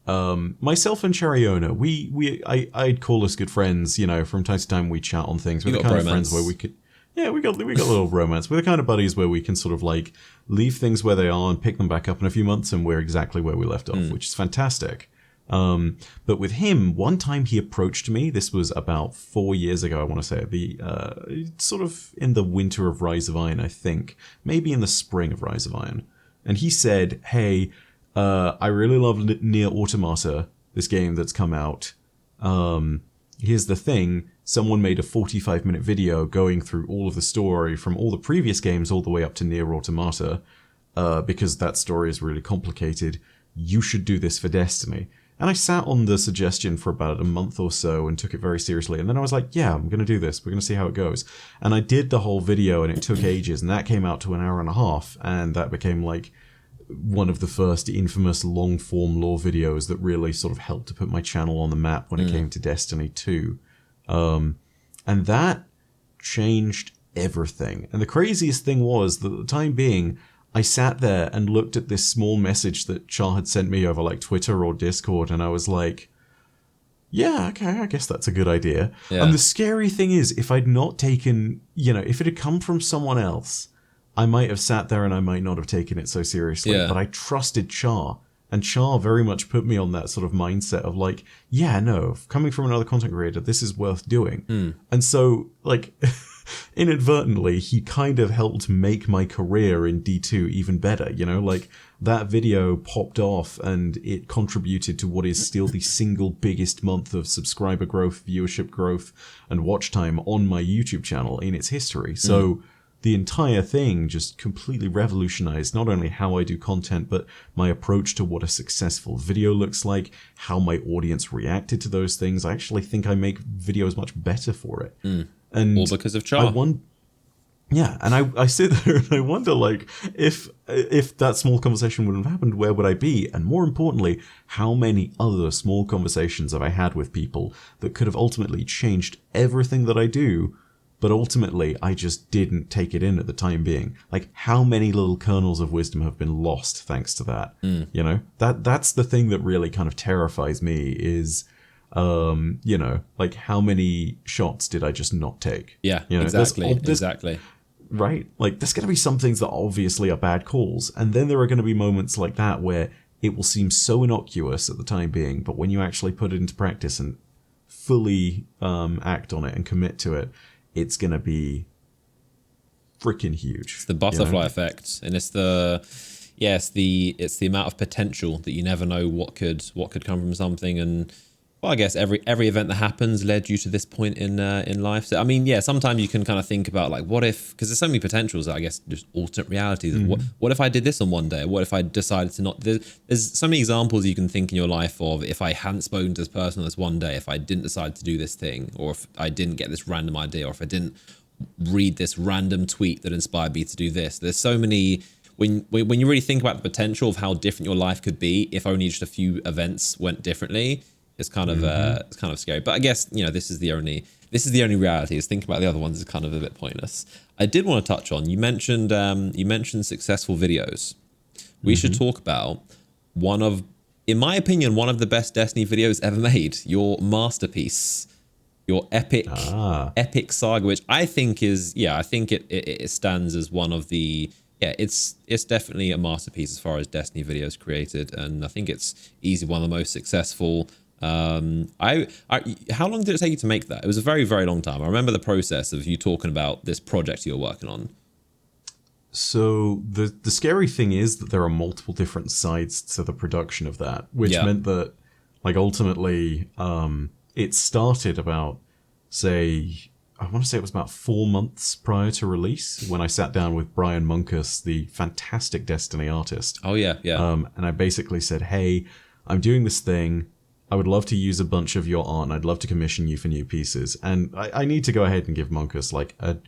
myself and Chariona. I'd call us good friends. From time to time we chat on things. We're the kind of friends where we could. Yeah, we got a little romance. We're the kind of buddies where we can sort of like leave things where they are and pick them back up in a few months, and we're exactly where we left off, which is fantastic. But with him, one time he approached me. This was about 4 years ago, I want to say, sort of in the winter of Rise of Iron, I think, maybe in the spring of Rise of Iron. And he said, "Hey, I really love Nier Automata, this game that's come out. Here's the thing. Someone made a 45-minute video going through all of the story from all the previous games all the way up to Nier Automata, because that story is really complicated. You should do this for Destiny." And I sat on the suggestion for about a month or so and took it very seriously. And then I was like, yeah, I'm going to do this. We're going to see how it goes. And I did the whole video, and it took ages. And that came out to an hour and a half. And that became like one of the first infamous long-form lore videos that really sort of helped to put my channel on the map when it came to Destiny 2. And that changed everything. And the craziest thing was that at the time being, I sat there and looked at this small message that Char had sent me over like Twitter or Discord, and I was like, yeah, okay, I guess that's a good idea. Yeah. And the scary thing is, if I'd not taken, if it had come from someone else, I might have sat there and I might not have taken it so seriously. Yeah. But I trusted Char, and Char very much put me on that sort of mindset of like, yeah, no, coming from another content creator, this is worth doing. And so, like... inadvertently, he kind of helped make my career in D2 even better, like that video popped off and it contributed to what is still the single biggest month of subscriber growth, viewership growth, and watch time on my YouTube channel in its history. So the entire thing just completely revolutionized not only how I do content, but my approach to what a successful video looks like, how my audience reacted to those things. I actually think I make videos much better for it. And all because of Char. Yeah, and I sit there and I wonder, like, if that small conversation wouldn't have happened, where would I be? And more importantly, how many other small conversations have I had with people that could have ultimately changed everything that I do, but ultimately I just didn't take it in at the time being? Like, how many little kernels of wisdom have been lost thanks to that? That's the thing that really kind of terrifies me is... like how many shots did I just not take? Yeah, exactly. Right? Like there's going to be some things that obviously are bad calls. And then there are going to be moments like that where it will seem so innocuous at the time being, but when you actually put it into practice and fully act on it and commit to it, it's going to be freaking huge. It's the butterfly effect. And it's the amount of potential that you never know what could come from something. And well, I guess every event that happens led you to this point in life. So, I mean, yeah, sometimes you can kind of think about like, what if, because there's so many potentials, I guess, just alternate realities. What if I did this on one day? What if I decided to not? There's so many examples you can think in your life of if I hadn't spoken to this person on this one day, if I didn't decide to do this thing, or if I didn't get this random idea, or if I didn't read this random tweet that inspired me to do this. There's so many... When you really think about the potential of how different your life could be if only just a few events went differently, it's kind of scary. But I guess this is the only reality. Is thinking about the other ones is kind of a bit pointless. I did want to touch on, you mentioned successful videos. We should talk about in my opinion, one of the best Destiny videos ever made. Your masterpiece, your epic saga, which I think is it stands as one of the. Yeah, it's definitely a masterpiece as far as Destiny videos created, and I think it's easily one of the most successful. How long did it take you to make that? It was a very, very long time. I remember the process of you talking about this project you were working on. So the scary thing is that there are multiple different sides to the production of that, which meant that, like, ultimately, it started about, I want to say it was about 4 months prior to release when I sat down with Brian Munkus, the fantastic Destiny artist. Oh, yeah. And I basically said, hey, I'm doing this thing. I would love to use a bunch of your art, and I'd love to commission you for new pieces. And I need to go ahead and give Monkus like a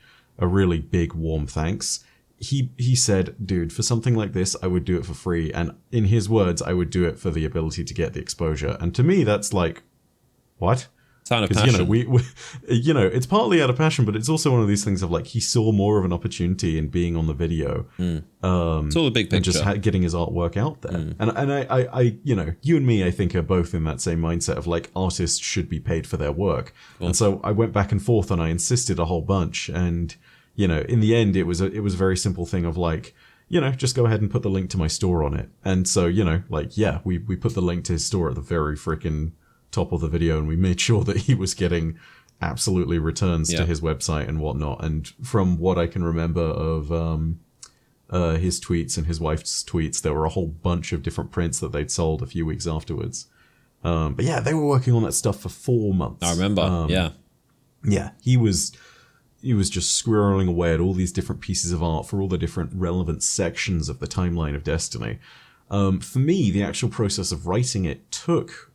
really big warm thanks. He said, dude, for something like this, I would do it for free. And in his words, I would do it for the ability to get the exposure. And to me, that's like, what? Sign of passion. We it's partly out of passion, but it's also one of these things of like, he saw more of an opportunity in being on the video. It's all the big picture. And just getting his artwork out there. And I you and me, I think, are both in that same mindset of like, artists should be paid for their work. Cool. And so I went back and forth and I insisted a whole bunch. And, in the end, it was a very simple thing of like, just go ahead and put the link to my store on it. And so, we put the link to his store at the very freaking top of the video, and we made sure that he was getting absolutely returns to his website and whatnot. And from what I can remember of his tweets and his wife's tweets, there were a whole bunch of different prints that they'd sold a few weeks afterwards. But yeah, they were working on that stuff for 4 months. I remember. Yeah, he was just squirreling away at all these different pieces of art for all the different relevant sections of the timeline of Destiny. For me, the actual process of writing it took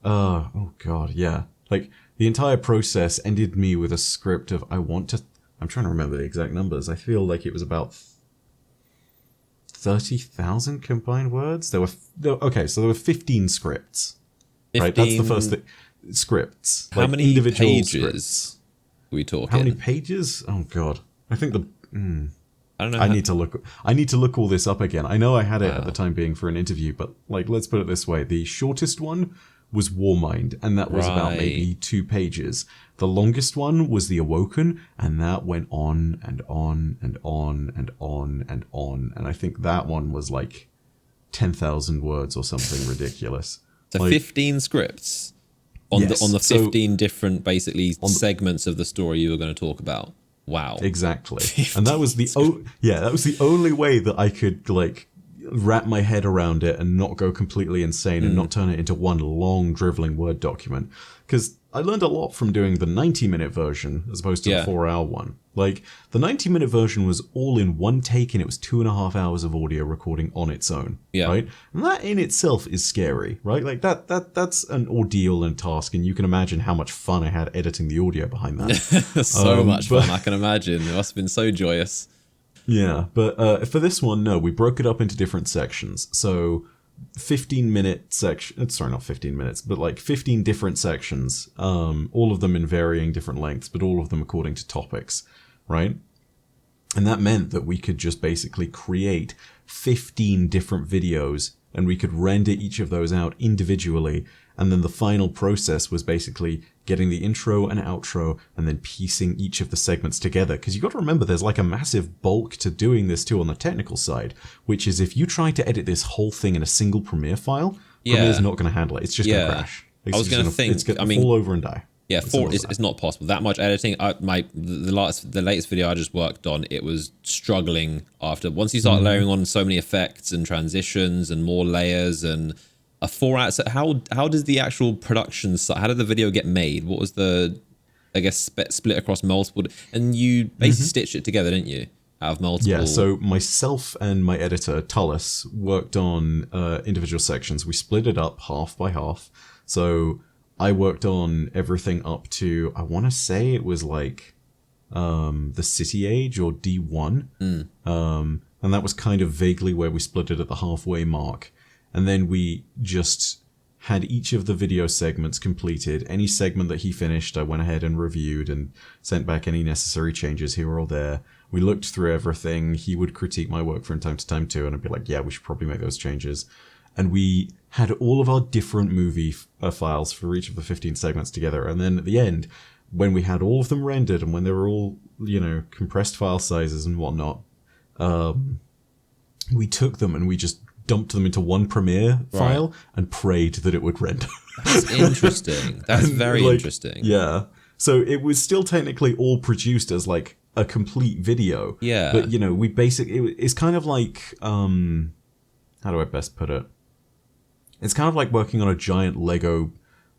oh god, yeah. Like, the entire process ended me with a script of I'm trying to remember the exact numbers. I feel like it was about 30,000 combined words. There were 15 scripts. 15... Right, that's the first thing. Scripts. How many individual pages are we talking? How many pages? Oh god. I think I don't know. I need to look all this up again. I know I had it at the time being for an interview, but like, let's put it this way. The shortest one was Warmind, and that was about maybe 2 pages. The longest one was The Awoken, and that went on and on and on and on and on. And I think that one was like 10,000 words or something ridiculous. So like, 15 scripts on the 15 different basically segments of the story you were going to talk about. Wow. Exactly. And that was the only way that I could like wrap my head around it and not go completely insane and not turn it into one long driveling Word document. Because I learned a lot from doing the 90-minute version as opposed to the 4-hour one. Like, the 90-minute version was all in one take, and it was 2.5 hours of audio recording on its own. Yeah. Right? And that in itself is scary, right? Like, that's an ordeal and task, and you can imagine how much fun I had editing the audio behind that. So much fun, I can imagine. It must have been so joyous. Yeah, but for this one, no, we broke it up into different sections. So 15-minute section, sorry, not 15 minutes, but like 15 different sections, all of them in varying different lengths, but all of them according to topics, right? And that meant that we could just basically create 15 different videos, and we could render each of those out individually. And then the final process was basically getting the intro and outro and then piecing each of the segments together. Because you got to remember, there's like a massive bulk to doing this too on the technical side, which is if you try to edit this whole thing in a single Premiere file, Premiere's not going to handle it. It's just going to crash. I was going to think, it's going to fall over and die. Yeah, it's not possible. That much editing. The latest video I just worked on, it was struggling after. Once you start layering on so many effects and transitions and more layers and a 4-hour. So how does the actual production side? How did the video get made? What was the, I guess, split across multiple? And you basically stitched it together, didn't you? Out of multiple. Yeah. So myself and my editor Tullis worked on individual sections. We split it up half by half. So I worked on everything up to, I want to say it was like the City Age or D1. And that was kind of vaguely where we split it at the halfway mark. And then we just had each of the video segments completed. Any segment that he finished, I went ahead and reviewed and sent back any necessary changes here or there. We looked through everything. He would critique my work from time to time too, and I'd be like, yeah, we should probably make those changes. And we had all of our different movie files for each of the 15 segments together. And then at the end, when we had all of them rendered and when they were all, compressed file sizes and whatnot, we took them and we just dumped them into one Premiere file and prayed that it would render. That's interesting. That's very interesting. Yeah. So it was still technically all produced as like a complete video. Yeah. But, we it's kind of like, how do I best put it? It's kind of like working on a giant Lego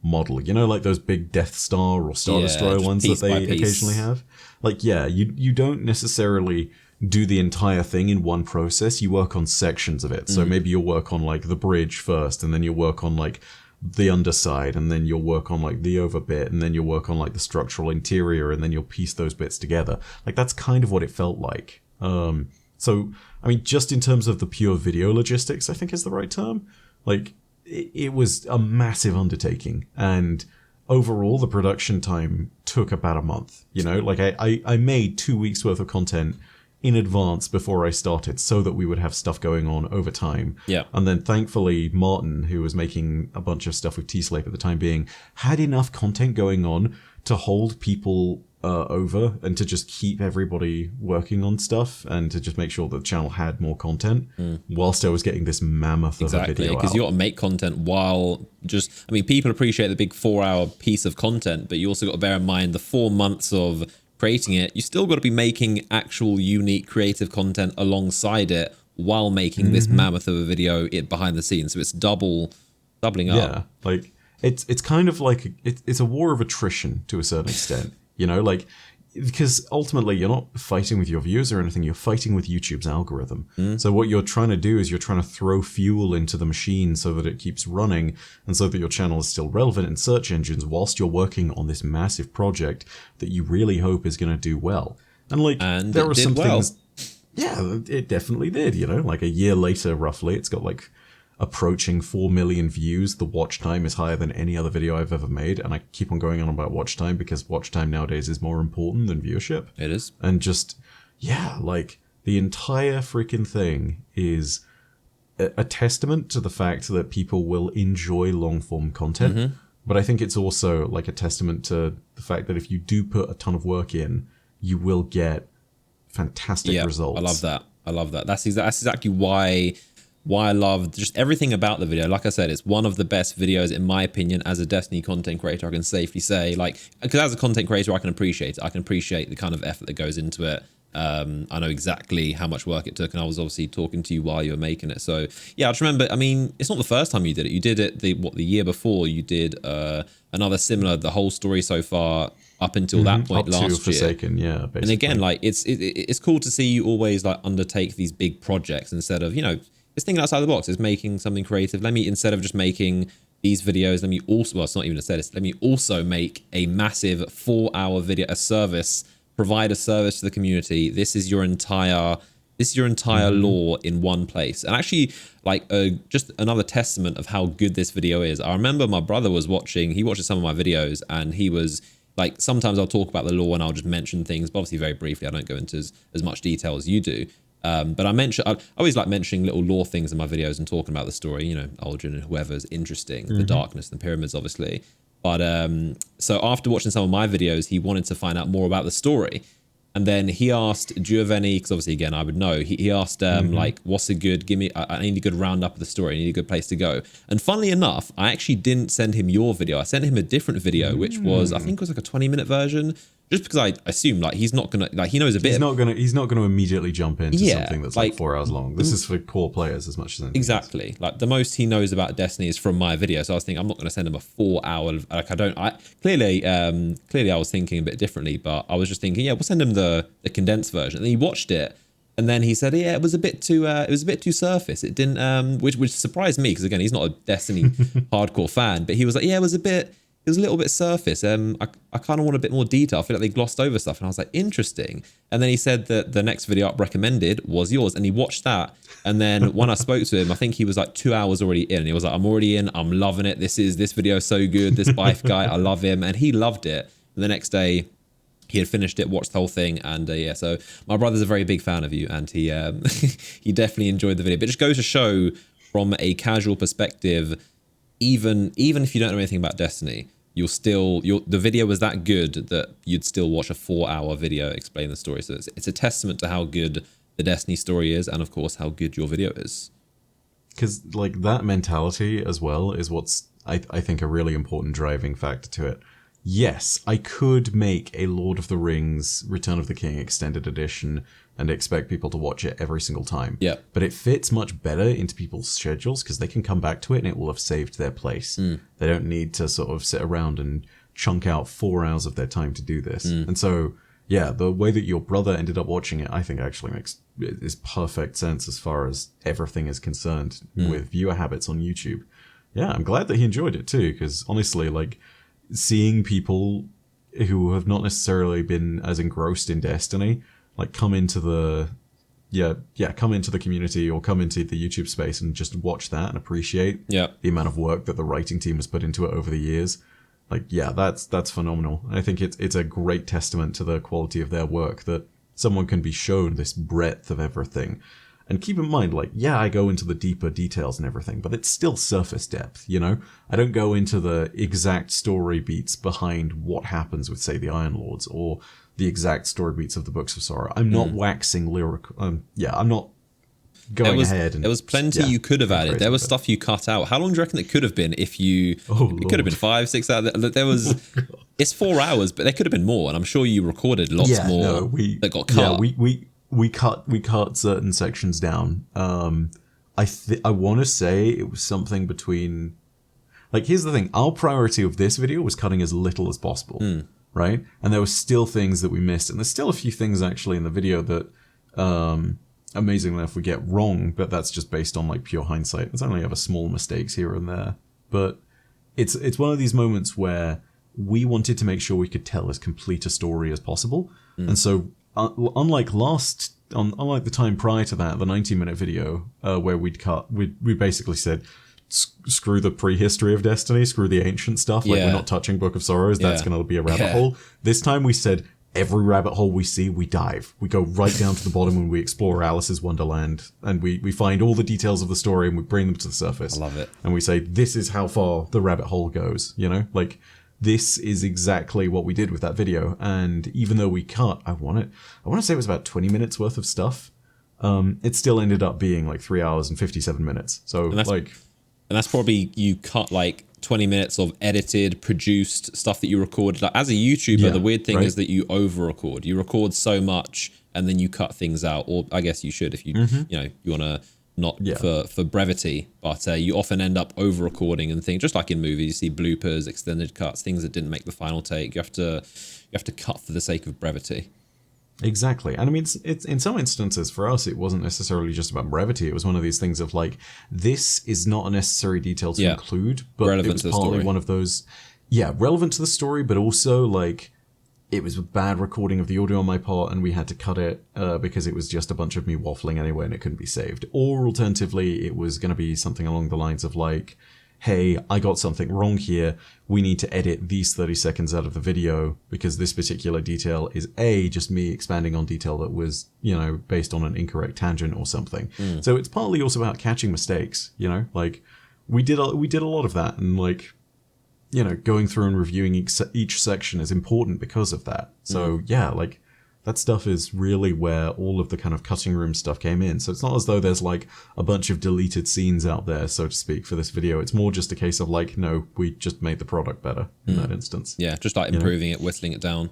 model, like those big Death Star or Star Destroyer ones that they occasionally have. Like, yeah, you don't necessarily do the entire thing in one process. You work on sections of it. So maybe you'll work on like the bridge first, and then you'll work on like the underside, and then you'll work on like the over bit, and then you'll work on like the structural interior, and then you'll piece those bits together. Like that's kind of what it felt like. So I mean, just in terms of the pure video logistics, I think is the right term. Like it was a massive undertaking, and overall the production time took about a month. You know, like I made 2 weeks worth of content in advance before I started so that we would have stuff going on over time. Yeah. And then thankfully Martin, who was making a bunch of stuff with T-Slape at the time being, had enough content going on to hold people over and to just keep everybody working on stuff and to just make sure that the channel had more content whilst I was getting this mammoth of a video Exactly, because you got to make content while just, I mean, people appreciate the big 4-hour piece of content, but you also got to bear in mind the 4 months of creating it. You still got to be making actual unique creative content alongside it while making this mammoth of a video it behind the scenes. So it's doubling up. Yeah, like it's kind of like it's a war of attrition to a certain extent, you know, like because ultimately you're not fighting with your viewers or anything, you're fighting with YouTube's algorithm. So what you're trying to do is you're trying to throw fuel into the machine so that it keeps running and so that your channel is still relevant in search engines whilst you're working on this massive project that you really hope is going to do well. And like there are some things, yeah, it definitely did, you know, like a year later roughly it's got like approaching 4 million views. The watch time is higher than any other video I've ever made, and I keep on going on about watch time because watch time nowadays is more important than viewership. It is. And just, yeah, like the entire freaking thing is a testament to the fact that people will enjoy long form content. But I think it's also like a testament to the fact that if you do put a ton of work in, you will get fantastic results. I love that. That's exactly why I love just everything about the video. Like I said, it's one of the best videos in my opinion as a Destiny content creator. I can safely say, like, because as a content creator I can appreciate it. I can appreciate the kind of effort that goes into it. I know exactly how much work it took, and I was obviously talking to you while you were making it. So yeah, I just remember, I mean, it's not the first time you did it. You did it the year before. You did another similar, the whole story so far up until that point last year. Forsaken, yeah, basically. And again, like it's cool to see you always like undertake these big projects instead of, you know, it's thinking outside the box. It's making something creative. Let me, instead of just making these videos, let me also, well, it's not even a status, let me also make a massive 4-hour video, a service, provide a service to the community. This is your entire lore in one place. And actually, like, just another testament of how good this video is. I remember my brother was watching, he watches some of my videos, and he was like, sometimes I'll talk about the lore and I'll just mention things, but obviously very briefly. I don't go into as much detail as you do. But I always like mentioning little lore things in my videos and talking about the story, you know, Aldrin and whoever's interesting, the darkness, the pyramids, obviously. But so after watching some of my videos, he wanted to find out more about the story. And then he asked, do you have any, because obviously, again, I would know. He asked, like, what's a good, I need a good roundup of the story. I need a good place to go. And funnily enough, I actually didn't send him your video. I sent him a different video, which was, I think it was like a 20-minute version. Just because I assume, like, he's not gonna, like, he knows a bit. He's not gonna immediately jump into something that's like 4 hours long. This is for core players as much as anything. Exactly. Else. Like, the most he knows about Destiny is from my video. So I was thinking, I'm not gonna send him a 4-hour. Like, clearly I was thinking a bit differently, but I was just thinking, yeah, we'll send him the condensed version. And then he watched it, and then he said, yeah, it was a bit too surface. It didn't, which surprised me because again, he's not a Destiny hardcore fan, but he was like, yeah, it was a little bit surface. I kind of want a bit more detail. I feel like they glossed over stuff. And I was like, interesting. And then he said that the next video up recommended was yours. And he watched that. And then when I spoke to him, I think he was like 2 hours already in. And he was like, I'm already in. I'm loving it. This video is so good. This byf guy, I love him. And he loved it. And the next day, he had finished it, watched the whole thing. And yeah, so my brother's a very big fan of you. And he he definitely enjoyed the video. But it just goes to show from a casual perspective, even if you don't know anything about Destiny, the video was that good that you'd still watch a 4-hour video explain the story. So it's a testament to how good the Destiny story is, and of course how good your video is. Because like that mentality as well is what's I think a really important driving factor to it. Yes, I could make a Lord of the Rings Return of the King extended edition and expect people to watch it every single time. Yeah. But it fits much better into people's schedules because they can come back to it and it will have saved their place. They don't need to sort of sit around and chunk out 4 hours of their time to do this. And so, yeah, the way that your brother ended up watching it, I think actually is perfect sense as far as everything is concerned with viewer habits on YouTube. Yeah, I'm glad that he enjoyed it too, because honestly, like, seeing people who have not necessarily been as engrossed in Destiny, like, come into the community or come into the YouTube space and just watch that and appreciate the amount of work that the writing team has put into it over the years. Like, yeah, that's phenomenal. I think it's a great testament to the quality of their work that someone can be shown this breadth of everything. And keep in mind, like, yeah, I go into the deeper details and everything, but it's still surface depth, you know? I don't go into the exact story beats behind what happens with, say, the Iron Lords, or the exact story beats of the Books of Sorrow. I'm not waxing lyrical. I'm not going ahead. And there was plenty you could have added. There was stuff you cut out. How long do you reckon it could have been if you... it could have been 5, 6 hours. There was... It's 4 hours, but there could have been more, and I'm sure you recorded lots more that got cut. Yeah, we cut certain sections down. I want to say it was something between... Like, here's the thing. Our priority of this video was cutting as little as possible, right? And there were still things that we missed. And there's still a few things, actually, in the video that, amazingly enough, we get wrong. But that's just based on, like, pure hindsight. There's only ever small mistakes here and there. But it's one of these moments where we wanted to make sure we could tell as complete a story as possible. And so... unlike the time prior to that, the 90-minute video where we basically said, screw the prehistory of Destiny, screw the ancient stuff, like we're not touching Book of Sorrows, that's going to be a rabbit hole. This time we said, every rabbit hole we see, we dive. We go right down to the bottom and we explore Alice's Wonderland, and we find all the details of the story and we bring them to the surface. I love it. And we say, this is how far the rabbit hole goes, you know? Like... This is exactly what we did with that video, and even though we cut, I want to say it was about 20 minutes worth of stuff, it still ended up being like 3 hours and 57 minutes. So, and that's probably, you cut like 20 minutes of edited, produced stuff that you recorded. Like, as a YouTuber, the weird thing is that you over-record. You record so much, and then you cut things out, or I guess you should if you, you want to... Not for brevity, but you often end up over-recording and things. Just like in movies, you see bloopers, extended cuts, things that didn't make the final take. You have to cut for the sake of brevity. Exactly, and I mean, it's in some instances for us, it wasn't necessarily just about brevity. It was one of these things of like, this is not a necessary detail to include, but relevant it was partly one of those, relevant to the story, but also like. It was a bad recording of the audio on my part, and we had to cut it because it was just a bunch of me waffling anyway, and it couldn't be saved. Or alternatively, it was going to be something along the lines of like, hey, I got something wrong here. We need to edit these 30 seconds out of the video because this particular detail is just me expanding on detail that was, based on an incorrect tangent or something. So it's partly also about catching mistakes, like we did a lot of that, and like, going through and reviewing each section is important because of that. So like that stuff is really where all of the kind of cutting room stuff came in. So it's not as though there's like a bunch of deleted scenes out there, so to speak, for this video. It's more just a case of like, no, we just made the product better in that instance. Yeah, just like improving it, whittling it down.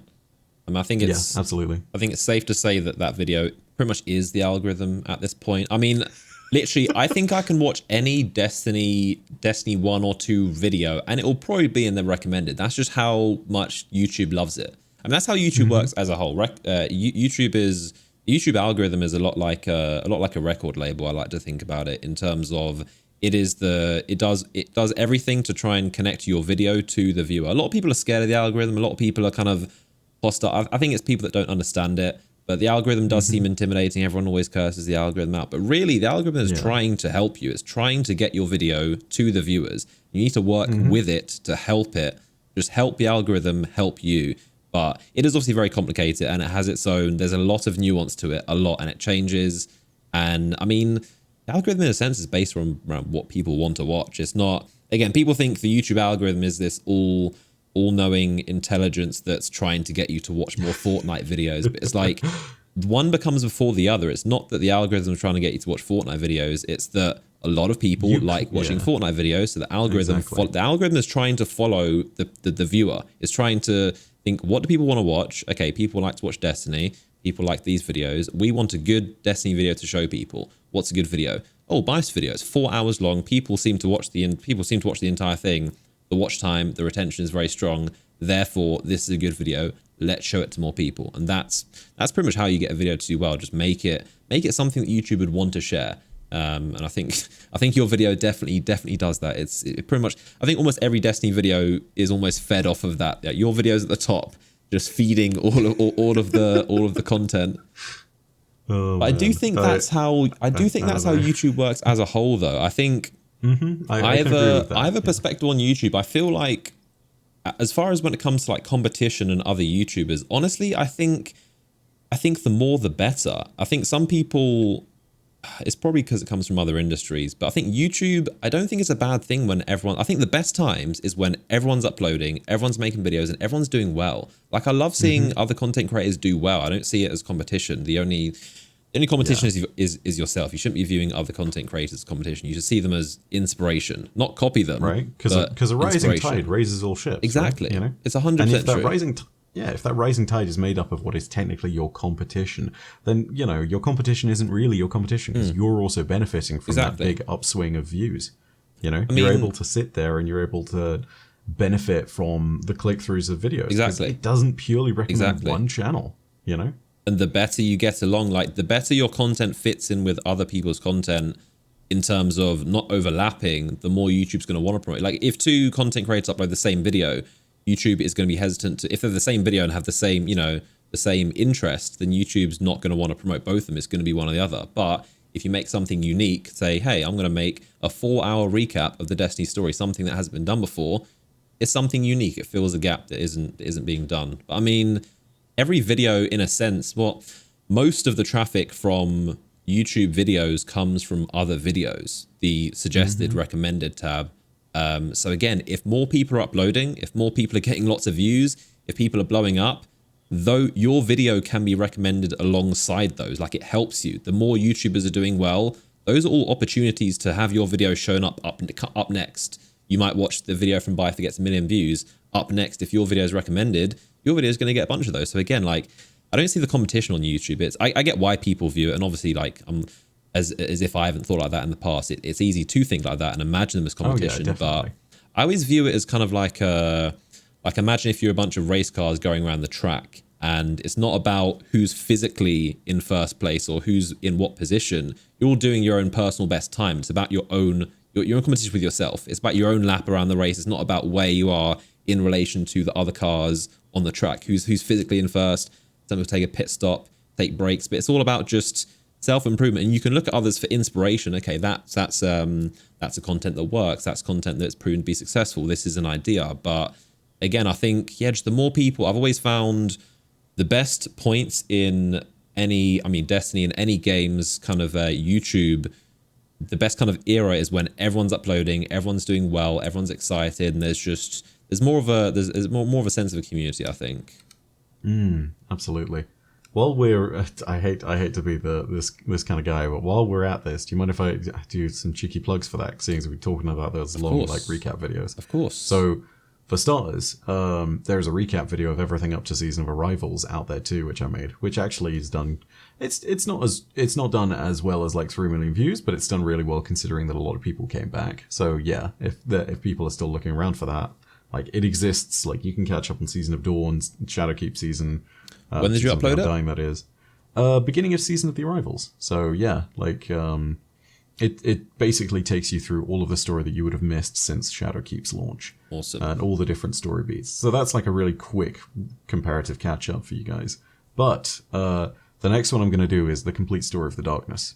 I think it's absolutely. I think it's safe to say that video pretty much is the algorithm at this point. I mean, literally, I think I can watch any Destiny 1 or 2 video and it will probably be in the recommended. That's just how much YouTube loves it. I mean, that's how YouTube works as a whole. YouTube algorithm is a lot like a record label. I like to think about it in terms of it does everything to try and connect your video to the viewer. A lot of people are scared of the algorithm. A lot of people are kind of hostile. I think it's people that don't understand it. But the algorithm does seem intimidating. Everyone always curses the algorithm out. But really, the algorithm is trying to help you. It's trying to get your video to the viewers. You need to work with it to help it. Just help the algorithm help you. But it is obviously very complicated, and it has its own... There's a lot of nuance to it, and it changes. And, I mean, the algorithm, in a sense, is based around what people want to watch. It's not... Again, people think the YouTube algorithm is this all-knowing intelligence that's trying to get you to watch more Fortnite videos, but it's like one becomes before the other. It's not that the algorithm is trying to get you to watch Fortnite videos, it's that a lot of people like watching Fortnite videos, so the algorithm is trying to follow the viewer. It's trying to think, what do people want to watch? Okay, people like to watch Destiny, people like these videos, we want a good Destiny video to show people. What's a good video? Oh, byfs video. It's 4 hours long. People seem to watch the entire thing. The watch time, the retention is very strong. Therefore, this is a good video. Let's show it to more people. And that's pretty much how you get a video to do well. Just make it something that YouTube would want to share. And I think your video definitely does that. It pretty much, I think almost every Destiny video is almost fed off of that. Yeah, your video's at the top, just feeding all of the content. Oh, but I do think that's how YouTube works as a whole, though. I think I have a perspective on YouTube. I feel like, as far as when it comes to like competition and other YouTubers, honestly, I think the more the better. I think some people, it's probably because it comes from other industries, but I think YouTube, I don't think it's a bad thing when I think the best times is when everyone's uploading, everyone's making videos, and everyone's doing well. Like, I love seeing other content creators do well. I don't see it as competition. The only competition is yourself. You shouldn't be viewing other content creators as competition. You should see them as inspiration, not copy them. Right? Because a rising tide raises all ships. Exactly. Right? You know? It's 100% true. If that rising tide is made up of what is technically your competition, then, you know, your competition isn't really your competition, because you're also benefiting from that big upswing of views. You know, you're able to sit there and you're able to benefit from the click-throughs of videos. Exactly. It doesn't purely recommend one channel, you know? And the better you get along, like the better your content fits in with other people's content in terms of not overlapping, the more YouTube's going to want to promote. Like, if two content creators upload the same video, YouTube is going to be hesitant to, if they're the same video and have the same, you know, the same interest, then YouTube's not going to want to promote both of them. It's going to be one or the other. But if you make something unique, say, hey, I'm going to make a 4-hour recap of the Destiny story, something that hasn't been done before, it's something unique. It fills a gap that isn't being done. But I mean, every video, in a sense, most of the traffic from YouTube videos comes from other videos, the suggested, recommended tab. So again, if more people are uploading, if more people are getting lots of views, if people are blowing up, though your video can be recommended alongside those. Like, it helps you. The more YouTubers are doing well, those are all opportunities to have your video shown up next. You might watch the video from byfs that gets 1 million views. Up next, if your video is recommended, your video is going to get a bunch of those. So again, like, I don't see the competition on YouTube. I get why people view it, and obviously, like, as if I haven't thought like that in the past. It's easy to think like that and imagine them as competition, but I always view it as kind of like imagine if you're a bunch of race cars going around the track, and it's not about who's physically in first place or who's in what position. You're all doing your own personal best time. It's about you're in competition with yourself. It's about your own lap around the race. It's not about where you are in relation to the other cars on the track, who's physically in first. Some will take a pit stop, take breaks, but it's all about just self-improvement. And you can look at others for inspiration. Okay, that's a content that works. That's content that's proven to be successful. This is an idea. But again, I think, just the more people, I've always found the best points in Destiny and any games kind of YouTube, the best kind of era is when everyone's uploading, everyone's doing well, everyone's excited, and there's more of a sense of a community, I think. Absolutely. While we're, I hate to be this kind of guy, but while we're at this, do you mind if I do some cheeky plugs for that? Seeing as we're talking about those long recap videos. Of course. So, for starters, there's a recap video of everything up to Season of Arrivals out there too, which I made, which actually is done. It's not done as well as like 3 million views, but it's done really well considering that a lot of people came back. So yeah, if people are still looking around for that, like, it exists. Like, you can catch up on Season of Dawn, Shadowkeep season. When did you upload it? Dying, that is. Beginning of Season of the Arrivals. So yeah, like, it basically takes you through all of the story that you would have missed since Shadowkeep's launch. Awesome. And all the different story beats. So that's like a really quick comparative catch up for you guys. But the next one I'm going to do is the complete story of the Darkness.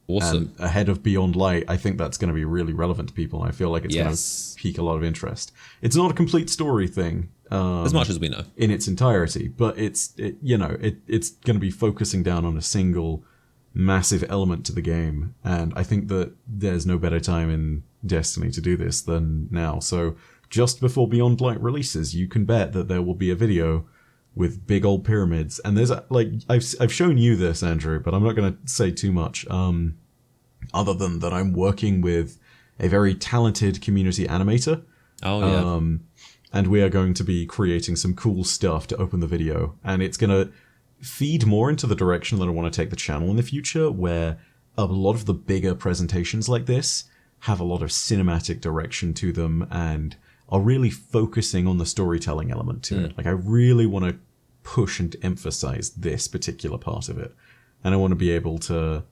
Awesome. And ahead of Beyond Light, I think that's going to be really relevant to people. I feel like it's going to pique a lot of interest. It's not a complete story thing. As much as we know. In its entirety, but it's going to be focusing down on a single massive element to the game. And I think that there's no better time in Destiny to do this than now. So just before Beyond Light releases, you can bet that there will be a video with big old pyramids. And there's like, I've shown you this, Andrew, but I'm not going to say too much. Other than that, I'm working with a very talented community animator. Oh yeah. And we are going to be creating some cool stuff to open the video. And it's going to feed more into the direction that I want to take the channel in the future, where a lot of the bigger presentations like this have a lot of cinematic direction to them and are really focusing on the storytelling element to it. Like, I really want to push and emphasize this particular part of it. And I want to be able to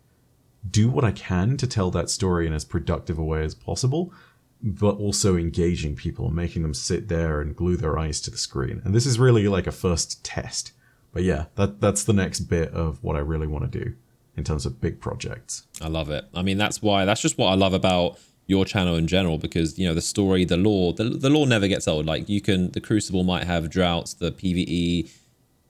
do what I can to tell that story in as productive a way as possible, but also engaging people and making them sit there and glue their eyes to the screen. And this is really like a first test. But yeah, that's the next bit of what I really want to do in terms of big projects. I love it. I mean, that's just what I love about your channel in general, because, you know, the story, the lore never gets old. Like, the Crucible might have droughts, the PvE,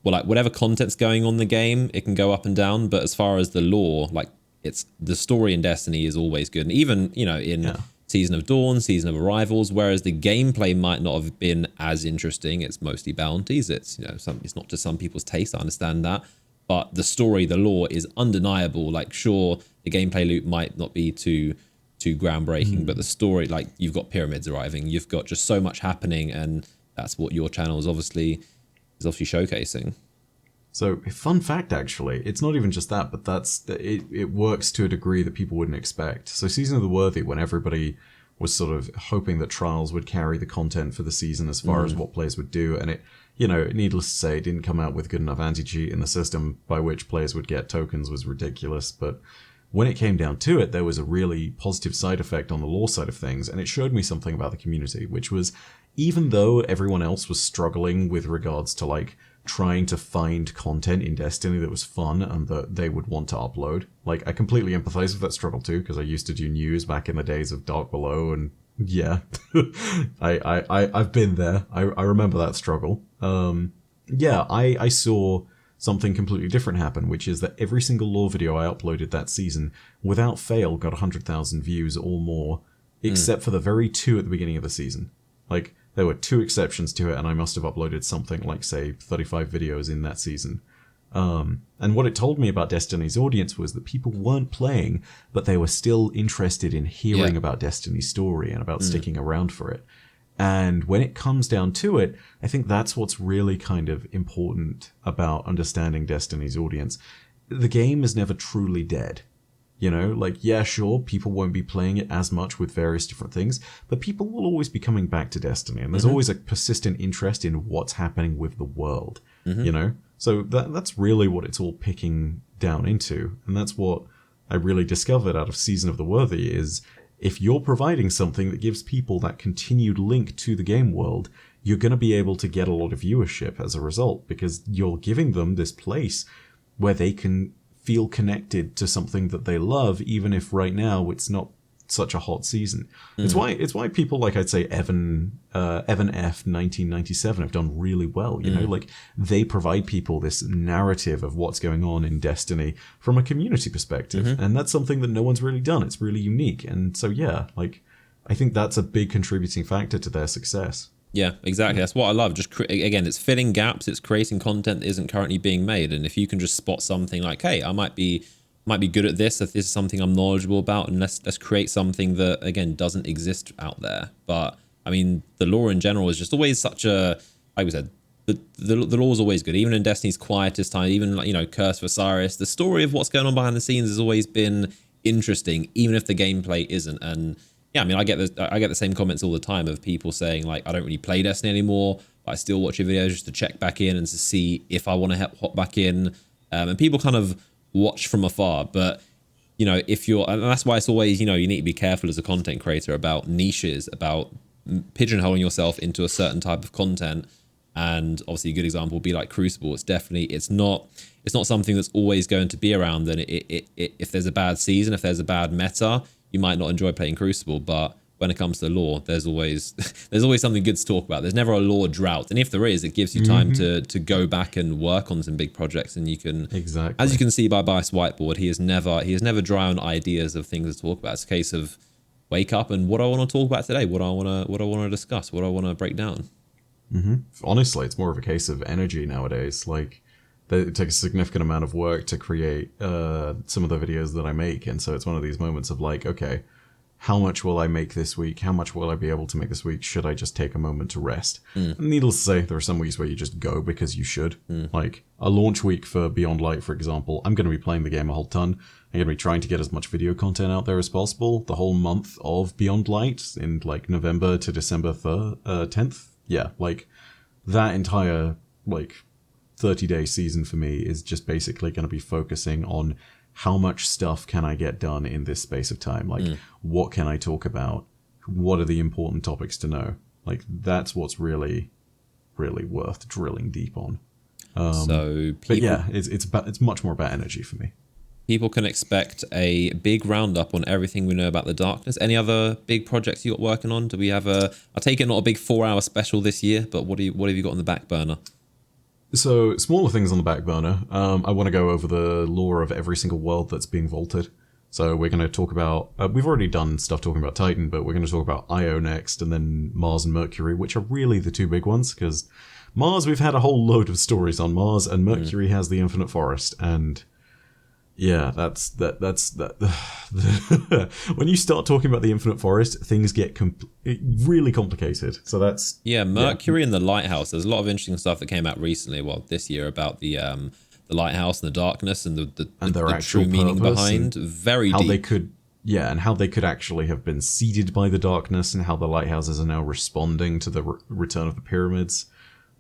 well, like whatever content's going on in the game, it can go up and down. But as far as the lore, like, it's the story in Destiny is always good. And even, you know, in Season of Dawn, Season of Arrivals, whereas the gameplay might not have been as interesting. It's mostly bounties. It's, you know, it's not to some people's taste. I understand that. But the story, the lore is undeniable. Like, sure, the gameplay loop might not be too groundbreaking, but the story, like, you've got pyramids arriving, you've got just so much happening, and that's what your channel is obviously showcasing. So, fun fact, actually, it's not even just that, but it works to a degree that people wouldn't expect. So, Season of the Worthy, when everybody was sort of hoping that Trials would carry the content for the season as far as what players would do, and it, you know, needless to say, it didn't come out with good enough anti-cheat, in the system by which players would get tokens was ridiculous, but when it came down to it, there was a really positive side effect on the lore side of things, and it showed me something about the community, which was, even though everyone else was struggling with regards to, like, trying to find content in Destiny that was fun and that they would want to upload, like, I completely empathize with that struggle too, because I used to do news back in the days of Dark Below, and yeah, I've been there. I remember that struggle. I saw something completely different happen, which is that every single lore video I uploaded that season, without fail, got 100,000 views or more, except for the very 2 at the beginning of the season. Like, there were 2 exceptions to it, and I must have uploaded something like, say, 35 videos in that season. And what it told me about Destiny's audience was that people weren't playing, but they were still interested in hearing about Destiny's story and about sticking around for it. And when it comes down to it, I think that's what's really kind of important about understanding Destiny's audience. The game is never truly dead. You know, like, yeah, sure, people won't be playing it as much with various different things, but people will always be coming back to Destiny, and there's always a persistent interest in what's happening with the world, you know? So that's really what it's all picking down into, and that's what I really discovered out of Season of the Worthy is, if you're providing something that gives people that continued link to the game world, you're going to be able to get a lot of viewership as a result, because you're giving them this place where they can feel connected to something that they love, even if right now it's not such a hot season. It's why people like, I'd say, Evan F 1997 have done really well. You know, like, they provide people this narrative of what's going on in Destiny from a community perspective, and that's something that no one's really done. It's really unique, and so yeah, like, I think that's a big contributing factor to their success. Yeah, exactly. That's what I love. Just again, it's filling gaps. It's creating content that isn't currently being made. And if you can just spot something like, hey, I might be good at this. If this is something I'm knowledgeable about, and let's create something that, again, doesn't exist out there. But I mean, the lore in general is just always such a, like we said, the lore is always good. Even in Destiny's quietest time, even, like, you know, Curse of Osiris, the story of what's going on behind the scenes has always been interesting, even if the gameplay isn't. And yeah, I mean, I get the same comments all the time of people saying, like, I don't really play Destiny anymore, but I still watch your videos just to check back in and to see if I want to hop back in. And people kind of watch from afar. But, you know, and that's why it's always, you know, you need to be careful as a content creator about niches, about pigeonholing yourself into a certain type of content. And obviously a good example would be like Crucible. It's not something that's always going to be around. And if there's a bad season, if there's a bad meta, you might not enjoy playing Crucible, but when it comes to lore, there's always something good to talk about. There's never a lore drought, and if there is, it gives you time to go back and work on some big projects. And you can, exactly, as you can see by Bias whiteboard, he is never dry on ideas of things to talk about. It's a case of wake up and what do I want to talk about today? What do I want to discuss? What do I want to break down? Honestly, it's more of a case of energy nowadays. Like, it takes a significant amount of work to create some of the videos that I make, and so it's one of these moments of like, okay, how much will I make this week? How much will I be able to make this week? Should I just take a moment to rest? And needless to say, there are some weeks where you just go because you should. Like a launch week for Beyond Light, for example, I'm going to be playing the game a whole ton. I'm going to be trying to get as much video content out there as possible. The whole month of Beyond Light in like November to December 10th. Yeah, like that entire like 30-day season for me is just basically going to be focusing on how much stuff can I get done in this space of time? Like, what can I talk about? What are the important topics to know? Like, that's what's really, really worth drilling deep on. But yeah, it's much more about energy for me. People can expect a big roundup on everything we know about the darkness. Any other big projects you got working on? Do we have I take it not a big 4-hour special this year, but what have you got on the back burner? So, smaller things on the back burner. I want to go over the lore of every single world that's being vaulted. So we're going to talk about... we've already done stuff talking about Titan, but we're going to talk about Io next, and then Mars and Mercury, which are really the two big ones, because Mars, we've had a whole load of stories on Mars, and Mercury has the Infinite Forest, and... yeah, that's when you start talking about the Infinite Forest, things get really complicated. So that's Mercury and the Lighthouse. There's a lot of interesting stuff that came out recently, this year, about the Lighthouse and the darkness and the true meaning behind. Very how deep. They could, and how they could actually have been seeded by the darkness, and how the lighthouses are now responding to the return of the pyramids.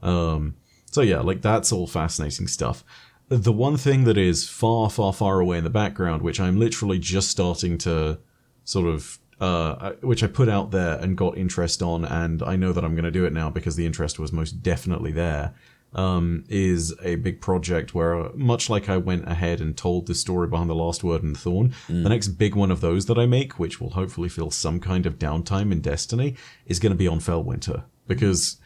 That's all fascinating stuff. The one thing that is far, far, far away in the background, which I'm literally just starting to sort of, which I put out there and got interest on, and I know that I'm going to do it now because the interest was most definitely there, is a big project where, much like I went ahead and told the story behind The Last Word and Thorn, the next big one of those that I make, which will hopefully fill some kind of downtime in Destiny, is going to be on Fellwinter. Because,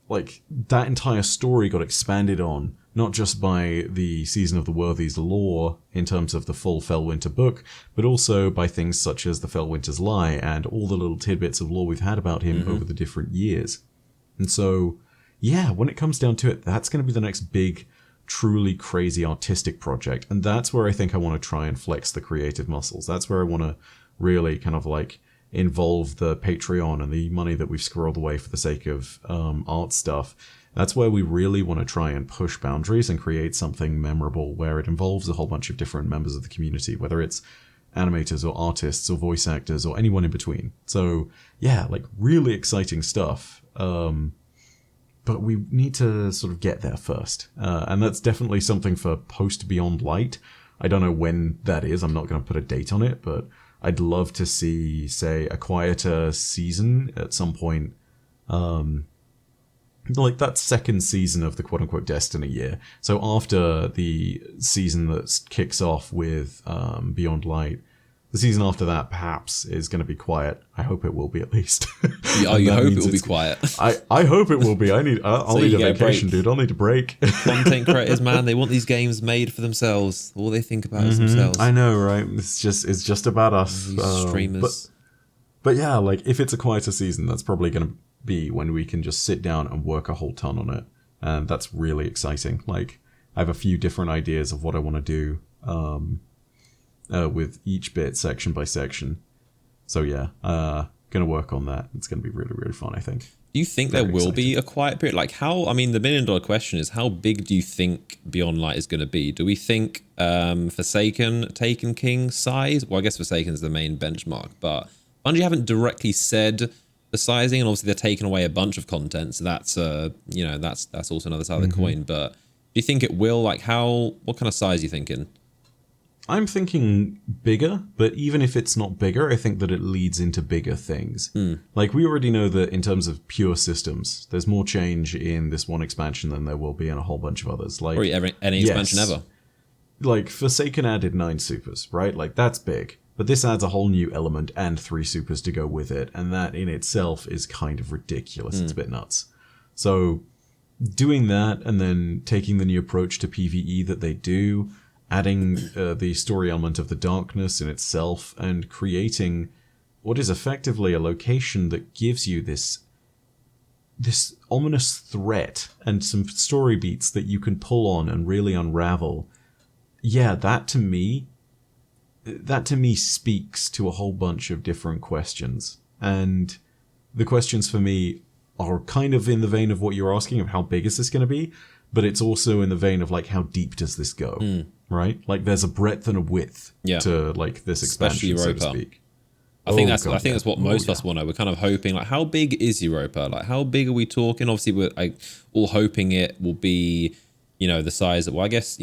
that entire story got expanded on, not just by the Season of the Worthies lore in terms of the full Fellwinter book, but also by things such as the Fellwinter's Lie and all the little tidbits of lore we've had about him over the different years. And so, when it comes down to it, that's going to be the next big, truly crazy artistic project. And that's where I think I want to try and flex the creative muscles. That's where I want to really kind of involve the Patreon and the money that we've squirreled away for the sake of art stuff. That's where we really want to try and push boundaries and create something memorable where it involves a whole bunch of different members of the community, whether it's animators or artists or voice actors or anyone in between. So, really exciting stuff. But we need to sort of get there first. And that's definitely something for post Beyond Light. I don't know when that is. I'm not going to put a date on it, but I'd love to see, say, a quieter season at some point. That second season of the quote-unquote Destiny year. So after the season that kicks off with Beyond Light, the season after that perhaps is going to be quiet. I hope it will be, at least. Yeah, you hope it will be quiet. I hope it will be. I'll need a vacation, dude. I'll need a break. Content creators, man, they want these games made for themselves. All they think about is themselves. I know, right? It's just about us. These streamers. But if it's a quieter season, that's probably going to be when we can just sit down and work a whole ton on it. And that's really exciting. I have a few different ideas of what I want to do with each bit, section by section. So gonna work on that. It's gonna be really, really fun, I think. Do you think there will be a quiet period? The $1 million question is, how big do you think Beyond Light is going to be? Do we think Forsaken, Taken King size? Well, I guess Forsaken is the main benchmark, but Bungie haven't directly said the sizing, and obviously they're taking away a bunch of content, so that's that's also another side of the coin. But do you think it will? What kind of size are you thinking? I'm thinking bigger, but even if it's not bigger, I think that it leads into bigger things. We already know that in terms of pure systems, there's more change in this one expansion than there will be in a whole bunch of others. Or any expansion ever. Forsaken added 9 supers, right? That's big. But this adds a whole new element and 3 supers to go with it, and that in itself is kind of ridiculous. It's a bit nuts. So doing that and then taking the new approach to PvE that they do, adding the story element of the darkness in itself, and creating what is effectively a location that gives you this ominous threat and some story beats that you can pull on and really unravel. Yeah, that to me speaks to a whole bunch of different questions. And the questions for me are kind of in the vein of what you're asking, of how big is this going to be, but it's also in the vein of how deep does this go, right? There's a breadth and a width to this expansion, so to speak. I think that's what most of us want to know. We're kind of hoping, how big is Europa? How big are we talking? Obviously, we're all hoping it will be, the size of, well, I guess,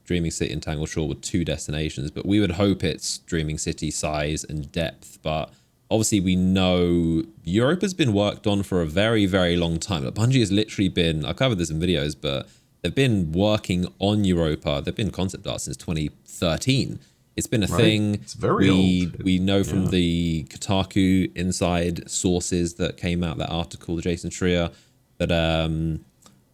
Dreaming City and Tangled Shore were two destinations, but we would hope it's Dreaming City size and depth. But obviously we know Europa's been worked on for a very, very long time. Like Bungie has literally been, I covered this in videos, but they've been working on Europa. They've been concept art since 2013. It's been a thing. It's very old. We know from the Kotaku inside sources that came out, that article, the Jason Schreier, that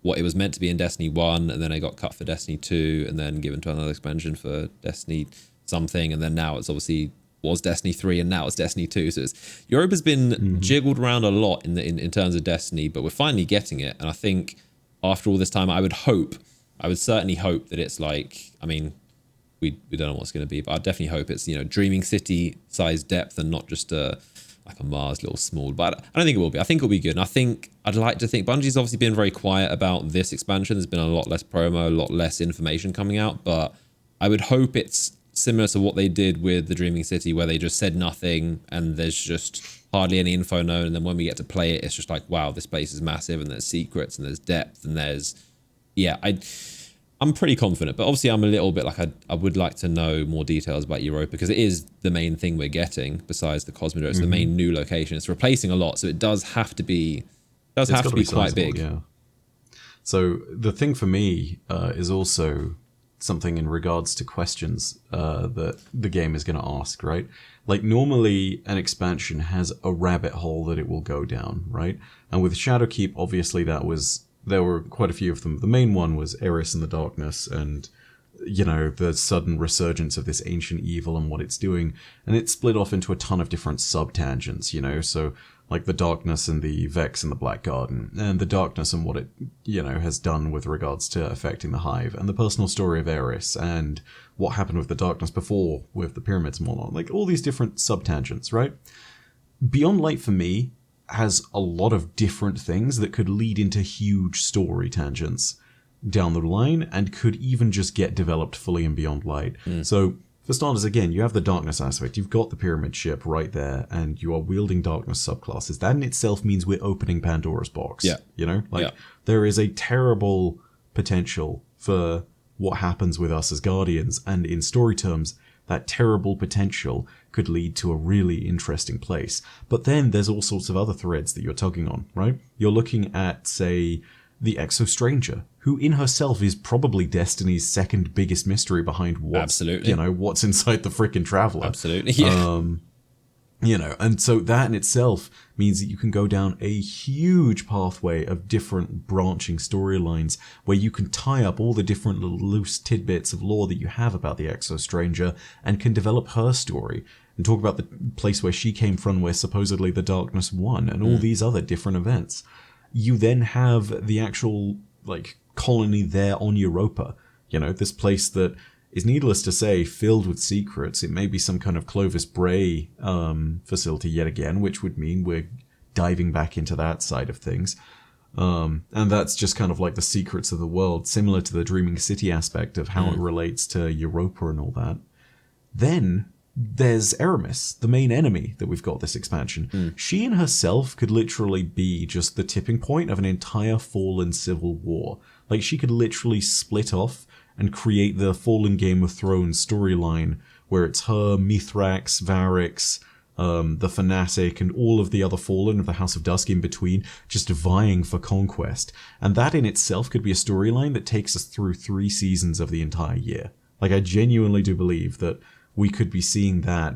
what it was meant to be in Destiny 1, and then it got cut for Destiny 2, and then given to another expansion for Destiny something, and then now it's obviously was Destiny 3, and now it's Destiny 2. So Europa's been jiggled around a lot in terms of Destiny, but we're finally getting it. And I think after all this time, I would certainly hope that it's like, I mean, we don't know what's going to be, but I definitely hope it's, Dreaming City size depth and not just like a Mars little small. But I don't think it will be. I think it'll be good. And I'd like to think Bungie's obviously been very quiet about this expansion. There's been a lot less promo, a lot less information coming out, but I would hope it's similar to what they did with the Dreaming City, where they just said nothing and there's just hardly any info known. And then when we get to play it, it's just like, wow, this place is massive and there's secrets and there's depth and there's, I'm pretty confident, but obviously I'm a little bit like, I would like to know more details about Europa, because it is the main thing we're getting besides the Cosmodrome. It's the main new location. It's replacing a lot, so it does have to be quite big. Yeah. So the thing for me is also something in regards to questions that the game is going to ask, right? Like normally an expansion has a rabbit hole that it will go down, right? And with Shadowkeep, obviously there were quite a few of them. The main one was Eris and the Darkness, and the sudden resurgence of this ancient evil and what it's doing. And it split off into a ton of different sub-tangents, so like the Darkness and the Vex and the Black Garden, and the Darkness and what it, has done with regards to affecting the Hive, and the personal story of Eris, and what happened with the Darkness before with the pyramids and whatnot. Like all these different sub-tangents, right? Beyond Light for me has a lot of different things that could lead into huge story tangents down the line and could even just get developed fully in Beyond Light. So for starters, again, you have the Darkness aspect. You've got the pyramid ship right there, and you are wielding Darkness subclasses. That in itself means we're opening Pandora's box. Yeah. There is a terrible potential for what happens with us as Guardians, and in story terms, that terrible potential could lead to a really interesting place. But then there's all sorts of other threads that you're tugging on, right? You're looking at, say, the Exo Stranger, who in herself is probably Destiny's second biggest mystery behind what's inside the freaking Traveler. Absolutely, yeah. And so that in itself means that you can go down a huge pathway of different branching storylines where you can tie up all the different little loose tidbits of lore that you have about the Exo Stranger and can develop her story and talk about the place where she came from, where supposedly the Darkness won, and all these other different events. You then have the actual, colony there on Europa. This place that is, needless to say, filled with secrets. It may be some kind of Clovis Bray facility yet again, which would mean we're diving back into that side of things. And that's just kind of like the secrets of the world, similar to the Dreaming City aspect of how it relates to Europa and all that. Then there's Aramis, the main enemy that we've got this expansion. She in herself could literally be just the tipping point of an entire fallen civil war. Like, she could literally split off and create the fallen Game of Thrones storyline where it's her, Mithrax, Varex, the Fanatic, and all of the other Fallen of the House of Dusk in between, just vying for conquest. And that in itself could be a storyline that takes us through 3 seasons of the entire year. Like, I genuinely do believe that we could be seeing that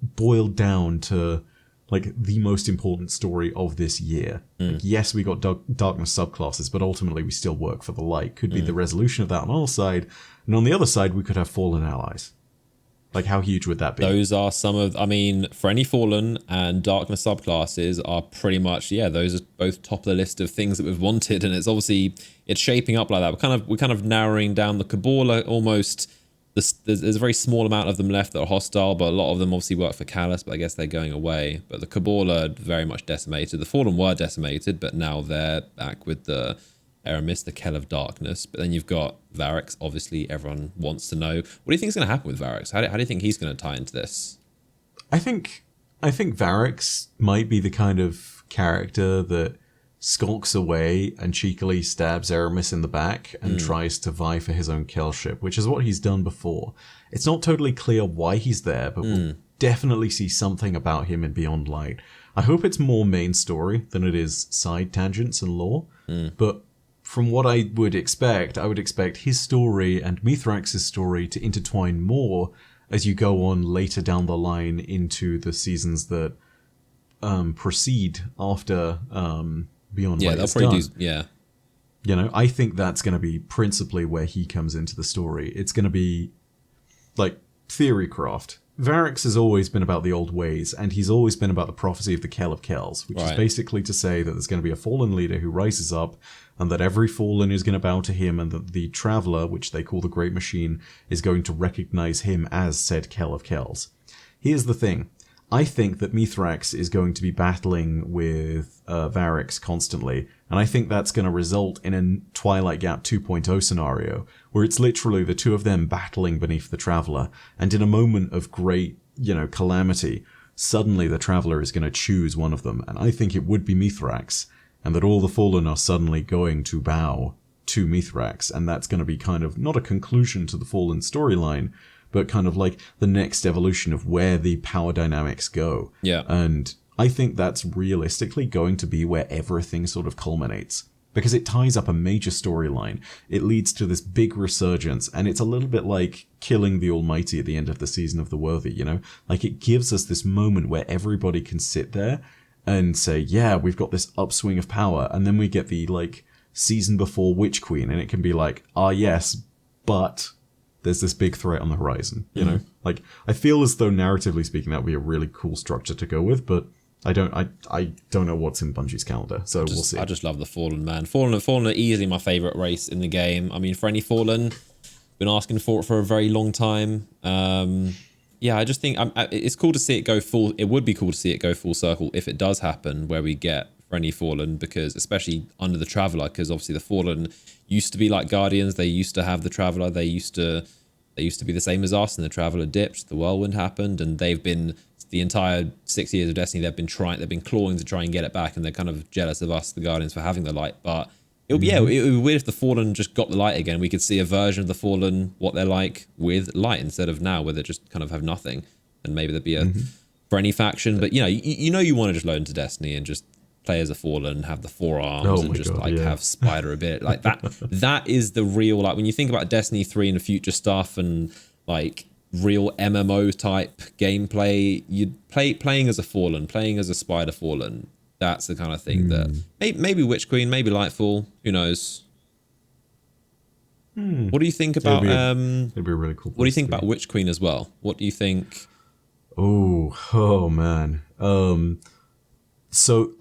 boiled down to, the most important story of this year. Yes, we got Darkness subclasses, but ultimately we still work for the Light. Could be the resolution of that on our side, and on the other side we could have Fallen allies. How huge would that be? Those are some of, for any Fallen and Darkness subclasses are pretty much, those are both top of the list of things that we've wanted, and it's shaping up like that. We're kind of narrowing down the Cabal almost. There's a very small amount of them left that are hostile, but a lot of them obviously work for Callus, but I guess they're going away. But the Cabal are very much decimated. The Fallen were decimated, but now they're back with the Aramis, the Kell of Darkness. But then you've got Varex. Obviously, everyone wants to know. What do you think is going to happen with Varex? How do you think he's going to tie into this? I think Varex might be the kind of character that skulks away and cheekily stabs Aramis in the back and tries to vie for his own killship, which is what he's done before. It's not totally clear why he's there, but we'll definitely see something about him in Beyond Light. I hope it's more main story than it is side tangents and lore, but from what I would expect his story and Mithrax's story to intertwine more as you go on later down the line into the seasons that proceed after Beyond Light is done. You know, I think that's going to be principally where he comes into the story. It's going to be like theorycraft. Varex has always been about the old ways, and he's always been about the prophecy of the Kell of Kells, which is basically to say that there's going to be a fallen leader who rises up, and that every fallen is going to bow to him, and that the Traveler, which they call the Great Machine, is going to recognize him as said Kell of Kells. Here's the thing. I think that Mithrax is going to be battling with Varex constantly, and I think that's going to result in a Twilight Gap 2.0 scenario, where it's literally the two of them battling beneath the Traveler, and in a moment of great, calamity, suddenly the Traveler is going to choose one of them, and I think it would be Mithrax, and that all the Fallen are suddenly going to bow to Mithrax, and that's going to be kind of not a conclusion to the Fallen storyline, but kind of like the next evolution of where the power dynamics go. Yeah. And I think that's realistically going to be where everything sort of culminates. Because it ties up a major storyline. It leads to this big resurgence, and it's a little bit like killing the Almighty at the end of the Season of the Worthy, Like, it gives us this moment where everybody can sit there and say, yeah, we've got this upswing of power, and then we get the, season before Witch Queen, and it can be like, yes, but there's this big threat on the horizon, know? Like, I feel as though narratively speaking that would be a really cool structure to go with, but I don't know what's in Bungie's calendar, so we'll see. I just love the Fallen, man. Fallen are easily my favourite race in the game. I mean, for any Fallen, been asking for it for a very long time. I just think it's cool to see it go full. It would be cool to see it go full circle if it does happen, where we get for any Fallen, because especially under the Traveler, because obviously the Fallen used to be like Guardians. They used to have the Traveler. They used to be the same as us, and the Traveler dipped. The Whirlwind happened, and they've been the entire 6 years of Destiny. They've been clawing to try and get it back, and they're kind of jealous of us, the Guardians, for having the light. But it would be it would be weird if the Fallen just got the light again. We could see a version of the Fallen, what they're like with light, instead of now where they just kind of have nothing. And maybe there'd be a for any faction, but you want to just load into Destiny and just play as a Fallen and have the forearms and just have Spider a bit like that. That is the real, like, when you think about Destiny 3 and the future stuff and like real MMO type gameplay, you'd playing as a Fallen, playing as a Spider Fallen. That's the kind of thing that maybe Witch Queen, maybe Lightfall, who knows. What do you think about it'd be a really cool. What do you think about Witch Queen as well? What do you think? Oh man. So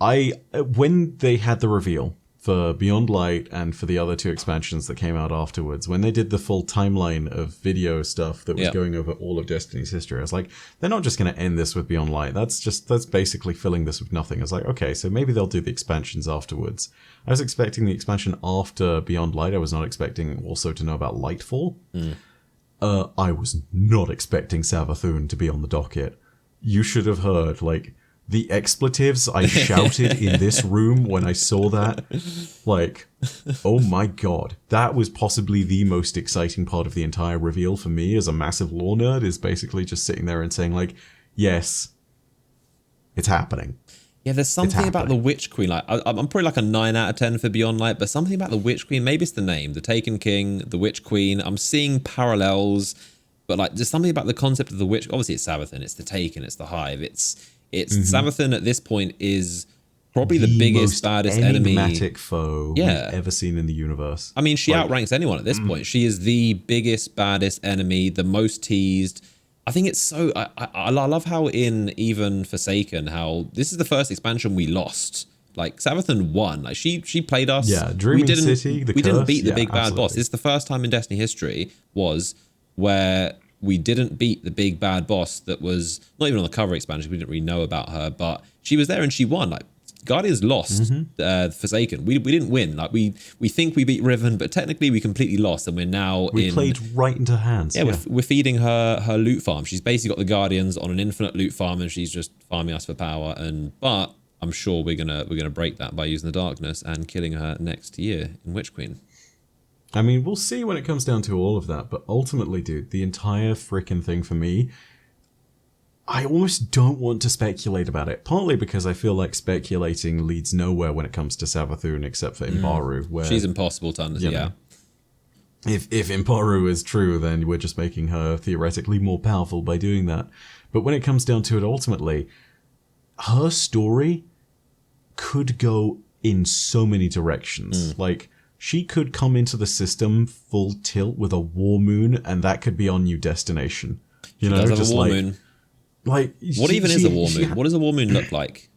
when they had the reveal for Beyond Light and for the other two expansions that came out afterwards, when they did the full timeline of video stuff that was going over all of Destiny's history, I was like, they're not just going to end this with Beyond Light. That's basically filling this with nothing. I was like, okay, so maybe they'll do the expansions afterwards. I was expecting the expansion after Beyond Light. I was not expecting also to know about Lightfall. I was not expecting Savathun to be on the docket. You should have heard, the expletives I shouted in this room when I saw that. Oh my god. That was possibly the most exciting part of the entire reveal for me as a massive lore nerd, is basically just sitting there and saying, yes, it's happening. Yeah, there's something about the Witch Queen. I'm probably a 9 out of 10 for Beyond Light, but something about the Witch Queen, maybe it's the name, the Taken King, the Witch Queen. I'm seeing parallels, but there's something about the concept of the Witch. Obviously, it's Savathun, it's the Taken, it's the Hive. It's Savathun at this point is probably the biggest, baddest enemy, enigmatic foe we've ever seen in the universe. I mean, she outranks anyone at this point. She is the biggest, baddest enemy, the most teased. I think it's so. I love how in even Forsaken, how this is the first expansion we lost. Savathun won. She played us. Yeah, Dreaming City. We didn't beat the big bad boss. It's the first time in Destiny history where we didn't beat the big bad boss that was not even on the cover expansion. We didn't really know about her, but she was there and she won. Guardians lost Forsaken. We didn't win. We think we beat Riven, but technically we completely lost, and we're now we played right into her hands. Yeah, we're feeding her loot farm. She's basically got the Guardians on an infinite loot farm, and she's just farming us for power. But I'm sure we're gonna break that by using the darkness and killing her next year in Witch Queen. I mean, we'll see when it comes down to all of that, but ultimately, dude, the entire freaking thing for me, I almost don't want to speculate about it. Partly because I feel like speculating leads nowhere when it comes to Savathun, except for Imbaru, where she's impossible to understand. Yeah. If Imbaru is true, then we're just making her theoretically more powerful by doing that. But when it comes down to it, ultimately, her story could go in so many directions. Like, she could come into the system full tilt with a war moon, and that could be our new destination. You know, just a war moon. Like, what even is a war moon? What does a war moon look like?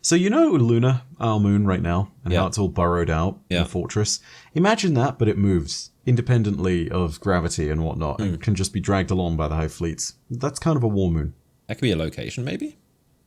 So you know Luna, our moon right now, and how it's all burrowed out in the fortress? Imagine that, but it moves independently of gravity and whatnot, and can just be dragged along by the Hive fleets. That's kind of a war moon. That could be a location, maybe?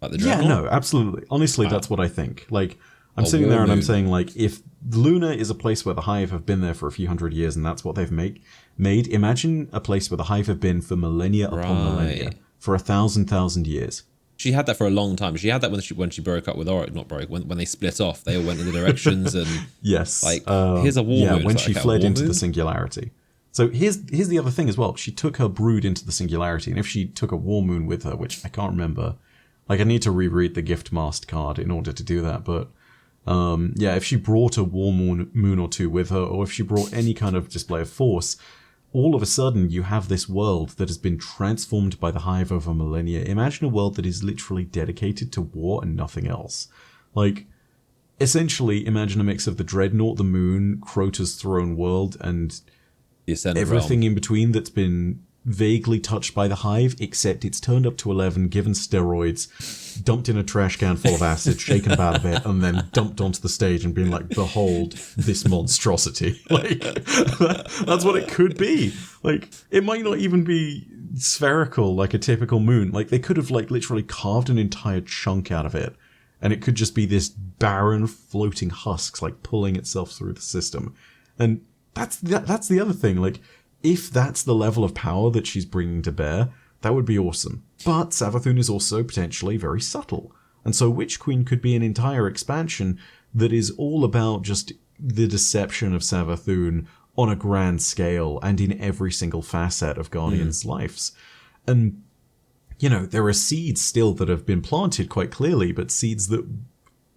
Like the Dreadnought? Yeah, no, absolutely. Honestly, that's what I think. Like, I'm sitting there and I'm saying, like, if Luna is a place where the Hive have been there for a few hundred years and that's what they've made, imagine a place where the Hive have been for millennia upon millennia, for 1,000 years. She had that for a long time. She had that when she broke up with Oric, not broke, when they split off. They all went in the directions and... Yes. Like, here's a war moon. Yeah, when she fled into the Singularity. So here's the other thing as well. She took her brood into the Singularity, and if she took a war moon with her, which I can't remember... Like, I need to reread the Gift Mast card in order to do that, but... yeah, if she brought a war moon or two with her, or if she brought any kind of display of force, all of a sudden you have this world that has been transformed by the Hive over millennia. Imagine a world that is literally dedicated to war and nothing else. Like, essentially, imagine a mix of the Dreadnought, the Moon, Crota's Throne World, and everything in between that's been vaguely touched by the Hive, except it's turned up to 11, given steroids, dumped in a trash can full of acid, shaken about a bit, and then dumped onto the stage and been like, behold this monstrosity. Like, that's what it could be. Like, it might not even be spherical like a typical moon. Like, they could have, like, literally carved an entire chunk out of it, and it could just be this barren floating husks, like, pulling itself through the system. And that's the other thing. Like, if that's the level of power that she's bringing to bear, that would be awesome. But Savathun is also potentially very subtle. And so Witch Queen could be an entire expansion that is all about just the deception of Savathun on a grand scale and in every single facet of Guardians' lives. And, you know, there are seeds still that have been planted quite clearly, but seeds that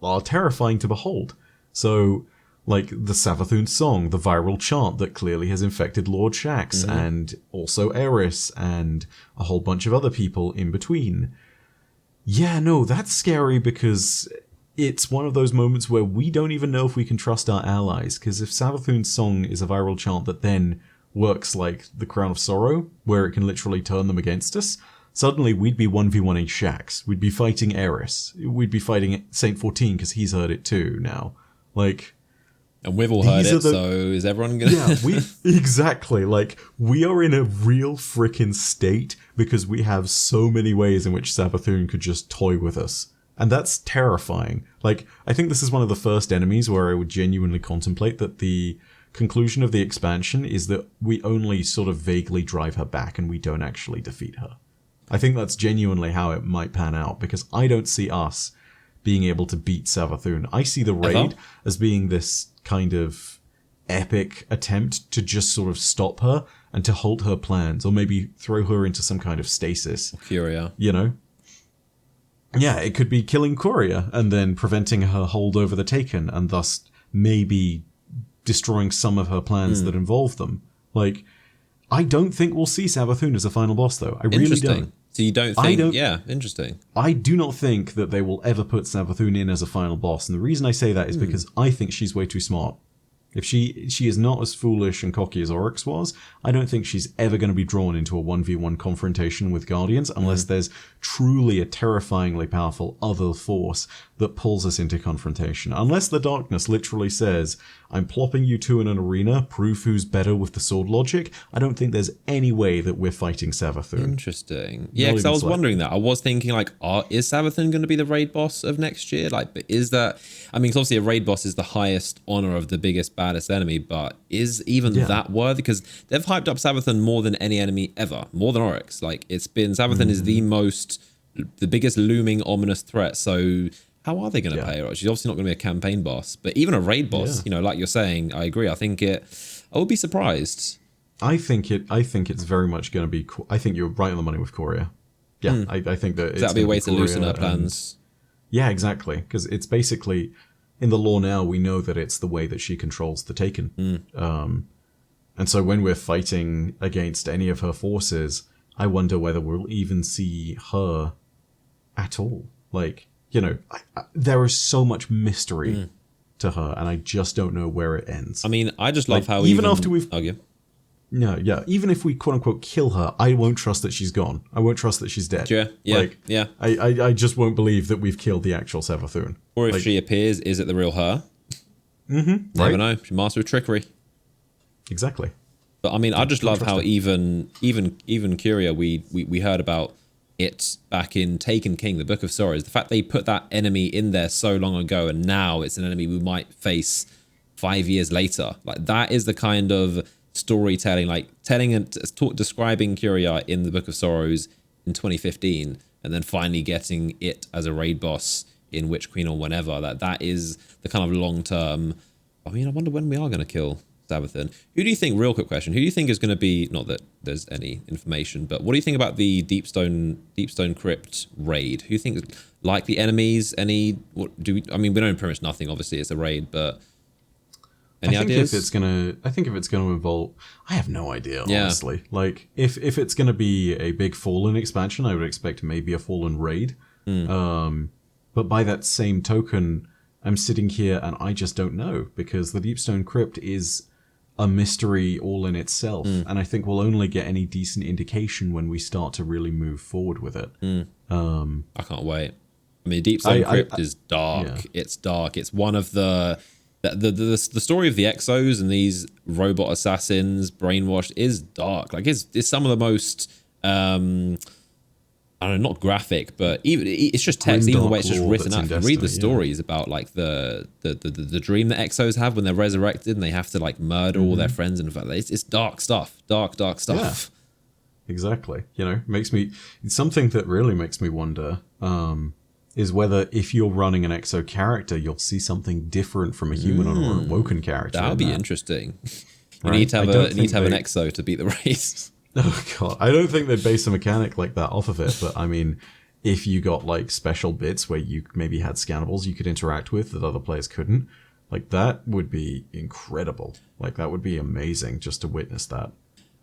are terrifying to behold. So... like the Savathun song, the viral chant that clearly has infected Lord Shaxx, and also Eris, and a whole bunch of other people in between. Yeah, no, that's scary because it's one of those moments where we don't even know if we can trust our allies, because if Savathun's song is a viral chant that then works like the Crown of Sorrow, where it can literally turn them against us, suddenly we'd be 1v1ing Shaxx, we'd be fighting Eris, we'd be fighting Saint 14 because he's heard it too now. Like... and we've all heard it, so is everyone going to... Yeah, exactly. Like, we are in a real frickin' state because we have so many ways in which Savathun could just toy with us. And that's terrifying. Like, I think this is one of the first enemies where I would genuinely contemplate that the conclusion of the expansion is that we only sort of vaguely drive her back and we don't actually defeat her. I think that's genuinely how it might pan out, because I don't see us being able to beat Savathun. I see the raid as being this kind of epic attempt to just sort of stop her and to halt her plans, or maybe throw her into some kind of stasis. Curia. You know? Yeah, it could be killing Curia and then preventing her hold over the Taken, and thus maybe destroying some of her plans that involve them. Like, I don't think we'll see Savathun as a final boss, though. I really don't. So you don't think... yeah, interesting. I do not think that they will ever put Savathun in as a final boss. And the reason I say that is because I think she's way too smart. If she is not as foolish and cocky as Oryx was, I don't think she's ever going to be drawn into a 1v1 confrontation with Guardians unless there's truly a terrifyingly powerful other force that pulls us into confrontation. Unless the darkness literally says, I'm plopping you two in an arena, prove who's better with the sword logic, I don't think there's any way that we're fighting Savathun. Interesting. Yeah, because I was wondering that. I was thinking, like, is Savathun going to be the raid boss of next year? Like, but is that... I mean, 'cause obviously a raid boss is the highest honor of the biggest, baddest enemy, but is even that worthy? Because they've hyped up Savathun more than any enemy ever, more than Oryx. Like, it's been... Savathun is the biggest looming ominous threat, so... how are they going to pay her? She's obviously not going to be a campaign boss, but even a raid boss, like you're saying, I agree. I would be surprised. I think it's very much going to be. I think you're right on the money with Coria. Yeah, I think that that'd be a way to loosen her plans. Yeah, exactly. Because it's basically in the lore now. We know that it's the way that she controls the Taken. And so when we're fighting against any of her forces, I wonder whether we'll even see her at all. Like, there is so much mystery to her, and I just don't know where it ends. I mean, I just love how even after we've argue. Yeah. Even if we quote unquote kill her, I won't trust that she's gone. I won't trust that she's dead. Yeah. I just won't believe that we've killed the actual Savathun. Or if she appears, is it the real her? Never know. She's master of trickery. Exactly. But I mean, I just love how even Curia, we heard about it back in Taken King, the Book of Sorrows. The fact they put that enemy in there so long ago, and now it's an enemy we might face 5 years later. Like, that is the kind of storytelling, like describing Curia in the Book of Sorrows in 2015, and then finally getting it as a raid boss in Witch Queen or whenever. That is the kind of long term. I mean, I wonder when we are going to kill Savathun. Who do you think, real quick question, who do you think is going to be, not that there's any information, but what do you think about the Deepstone Crypt raid? Who do you think likely enemies? I mean, we know pretty much nothing, obviously it's a raid, but any ideas? I think if it's gonna involve, I have no idea, honestly. Like, if it's gonna be a big Fallen expansion, I would expect maybe a Fallen raid. But by that same token, I'm sitting here and I just don't know, because the Deepstone Crypt is a mystery all in itself, and I think we'll only get any decent indication when we start to really move forward with it. I can't wait. I mean, Deepstone Crypt is dark. Yeah. It's dark. It's one of the story of the Exos and these robot assassins brainwashed is dark. Like, it's some of the most I don't know, not graphic, but even it's just text. Even the way it's just written out. You read the stories about like the dream that Exos have when they're resurrected and they have to like murder all their friends and it's dark stuff. Dark stuff. Yeah, exactly. It's something that really makes me wonder. Is whether if you're running an Exo character, you'll see something different from a human or an awoken character. That would be interesting. You need to have an Exo to beat the race. Oh god, I don't think they'd base a mechanic like that off of it, but I mean, if you got like special bits where you maybe had scannables you could interact with that other players couldn't, like that would be incredible. Like that would be amazing just to witness that.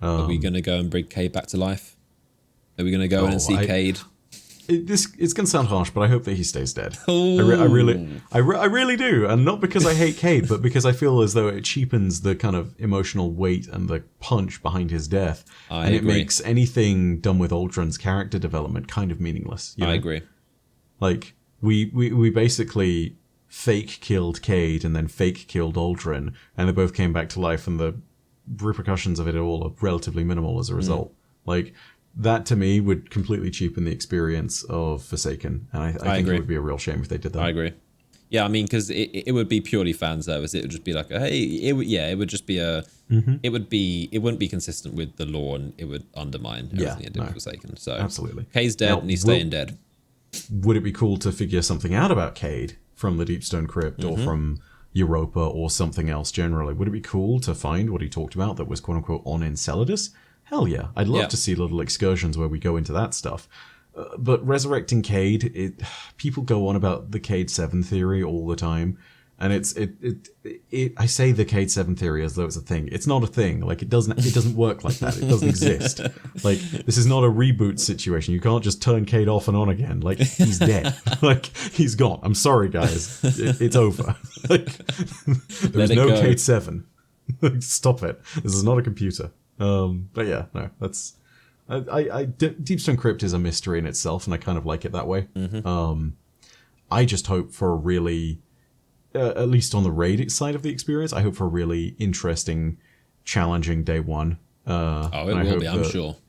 Are we going to go and bring Cayde back to life? Are we going to go in and see Cayde? It's gonna sound harsh, but I hope that he stays dead. I really do, and not because I hate Cayde, but because I feel as though it cheapens the kind of emotional weight and the punch behind his death, and it makes anything done with Aldrin's character development kind of meaningless. I agree. Like we basically fake killed Cayde and then fake killed Aldrin, and they both came back to life, and the repercussions of it all are relatively minimal as a result. Like, that to me would completely cheapen the experience of Forsaken, and I think it would be a real shame if they did that. I agree. Yeah, I mean, because it would be purely fan service. It would just be like, it would just be it wouldn't be consistent with the lore, and it would undermine everything it did with Forsaken. So absolutely, Cayde's dead, and he's staying dead. Would it be cool to figure something out about Cayde from the Deepstone Crypt or from Europa or something else generally? Would it be cool to find what he talked about that was quote unquote on Enceladus? Hell yeah. I'd love to see little excursions where we go into that stuff. But resurrecting Cayde, people go on about the Cayde 7 theory all the time. And I say the Cayde 7 theory as though it's a thing. It's not a thing. Like, it doesn't work like that. It doesn't exist. Like, this is not a reboot situation. You can't just turn Cayde off and on again. Like, he's dead. Like, he's gone. I'm sorry, guys. It's over. Like, there's no Cayde 7. Stop it. This is not a computer. But yeah, no, that's Deepstone Crypt is a mystery in itself, and I kind of like it that way. I just hope for a really, at least on the raid side of the experience, I hope for a really interesting, challenging day one. It will be.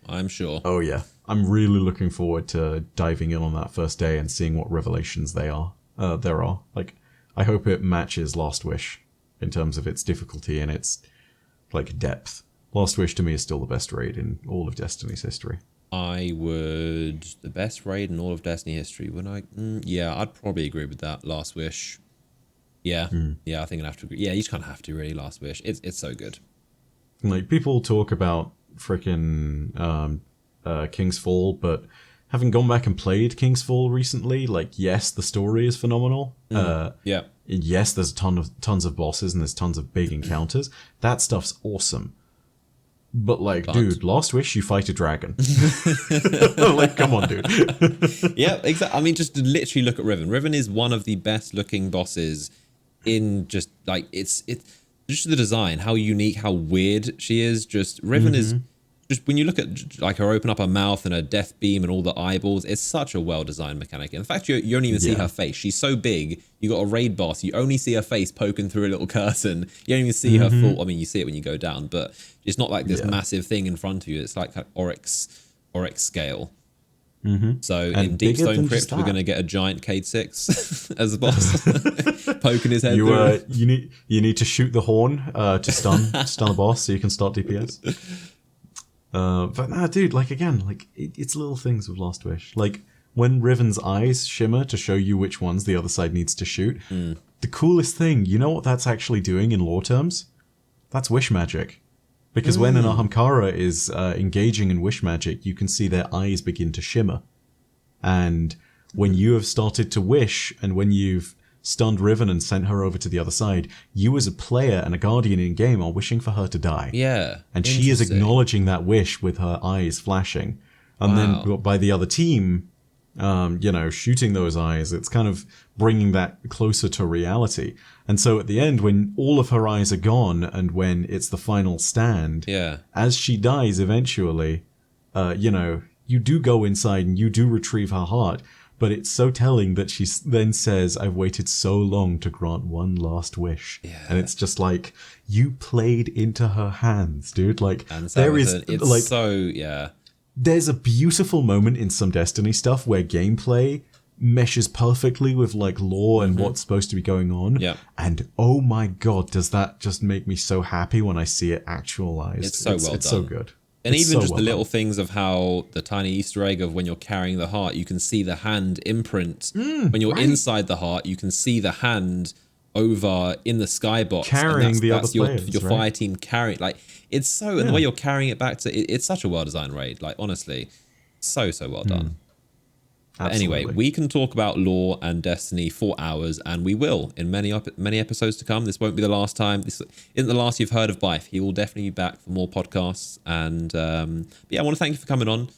I'm sure. Oh yeah, I'm really looking forward to diving in on that first day and seeing what revelations there are. Like, I hope it matches Last Wish in terms of its difficulty and its like depth. Last Wish to me is still the best raid in all of Destiny's history. The best raid in all of Destiny history. Yeah, I'd probably agree with that. Last Wish. Yeah, yeah, I think I'd have to agree. Yeah, you just kind of have to really. Last Wish. It's so good. Like, people talk about freaking King's Fall, but having gone back and played King's Fall recently, like, yes, the story is phenomenal. Yeah. Yes, there's tons of bosses and there's tons of big encounters. That stuff's awesome. But, like, dude, Last Wish, you fight a dragon. Like, come on, dude. Yeah, exactly. I mean, just literally look at Riven. Riven is one of the best looking bosses in just, like, it's just the design, how unique, how weird she is. Just, Riven is, just when you look at, like, her open up her mouth and her death beam and all the eyeballs, it's such a well-designed mechanic. In fact, you don't even see her face. She's so big, you got a raid boss, you only see her face poking through a little curtain. You don't even see her full, I mean, you see it when you go down, but it's not like this massive thing in front of you. It's like Oryx scale. So and in Deepstone Crypt, we're going to get a giant cayde 6 as a boss, poking his head through. You need to shoot the horn to stun the boss so you can start DPS. But nah, dude, like, again, like, it's little things with Last Wish. Like, when Riven's eyes shimmer to show you which ones the other side needs to shoot, the coolest thing, you know what that's actually doing in lore terms? That's wish magic. Because when an Ahamkara is engaging in wish magic, you can see their eyes begin to shimmer. And when you have started to wish, and when you've stunned Riven and sent her over to the other side, you as a player and a guardian in game are wishing for her to die. Yeah. And she is acknowledging that wish with her eyes flashing. And then by the other team, shooting those eyes, it's kind of bringing that closer to reality. And so at the end, when all of her eyes are gone and when it's the final stand, as she dies eventually, you do go inside and you do retrieve her heart. But it's so telling that she then says, I've waited so long to grant one last wish. Yeah. And it's just like, you played into her hands, dude. Like, there is, like, so, there's a beautiful moment in some Destiny stuff where gameplay meshes perfectly with, like, lore and what's supposed to be going on. Yeah. And oh my god, does that just make me so happy when I see it actualized. It's so well done. It's so good. And even just the little things of how the tiny Easter egg of when you're carrying the heart, you can see the hand imprint. When you're inside the heart, you can see the hand over in the skybox. Carrying the other players, your fire team carrying. Like, it's so, and the way you're carrying it back to, it's such a well-designed raid. Like, honestly, so well done. But anyway, we can talk about lore and Destiny for hours, and we will in many episodes to come. This won't be the last time. This isn't the last you've heard of Byf. He will definitely be back for more podcasts. And but yeah, I want to thank you for coming on.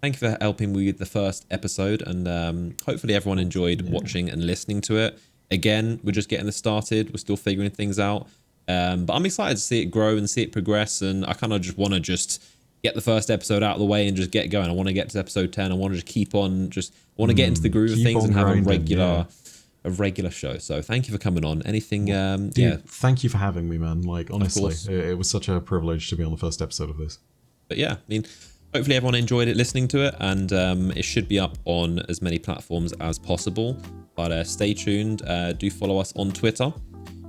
Thank you for helping me with the first episode, and hopefully everyone enjoyed watching and listening to it. Again, we're just getting this started. We're still figuring things out, but I'm excited to see it grow and see it progress. And I kind of just want to get the first episode out of the way and just get going. I want to get to episode 10. I want to just keep on, want to get into the groove of things and have a regular show. So thank you for coming on. Anything, Dude, thank you for having me, man. Like, honestly, it was such a privilege to be on the first episode of this. But yeah, I mean, hopefully everyone enjoyed it listening to it, and it should be up on as many platforms as possible. But stay tuned. Do follow us on Twitter.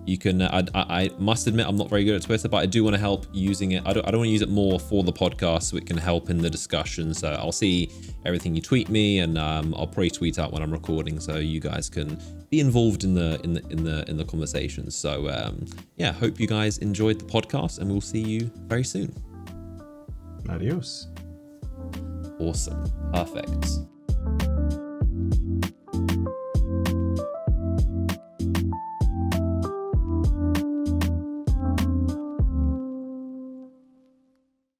You can. I must admit I'm not very good at Twitter, but I do want to help using it. I don't want to use it more for the podcast, so it can help in the discussion. So I'll see everything you tweet me, and I'll probably tweet out when I'm recording, so you guys can be involved in the conversations. So yeah, hope you guys enjoyed the podcast, and we'll see you very soon. Adios. Awesome. Perfect.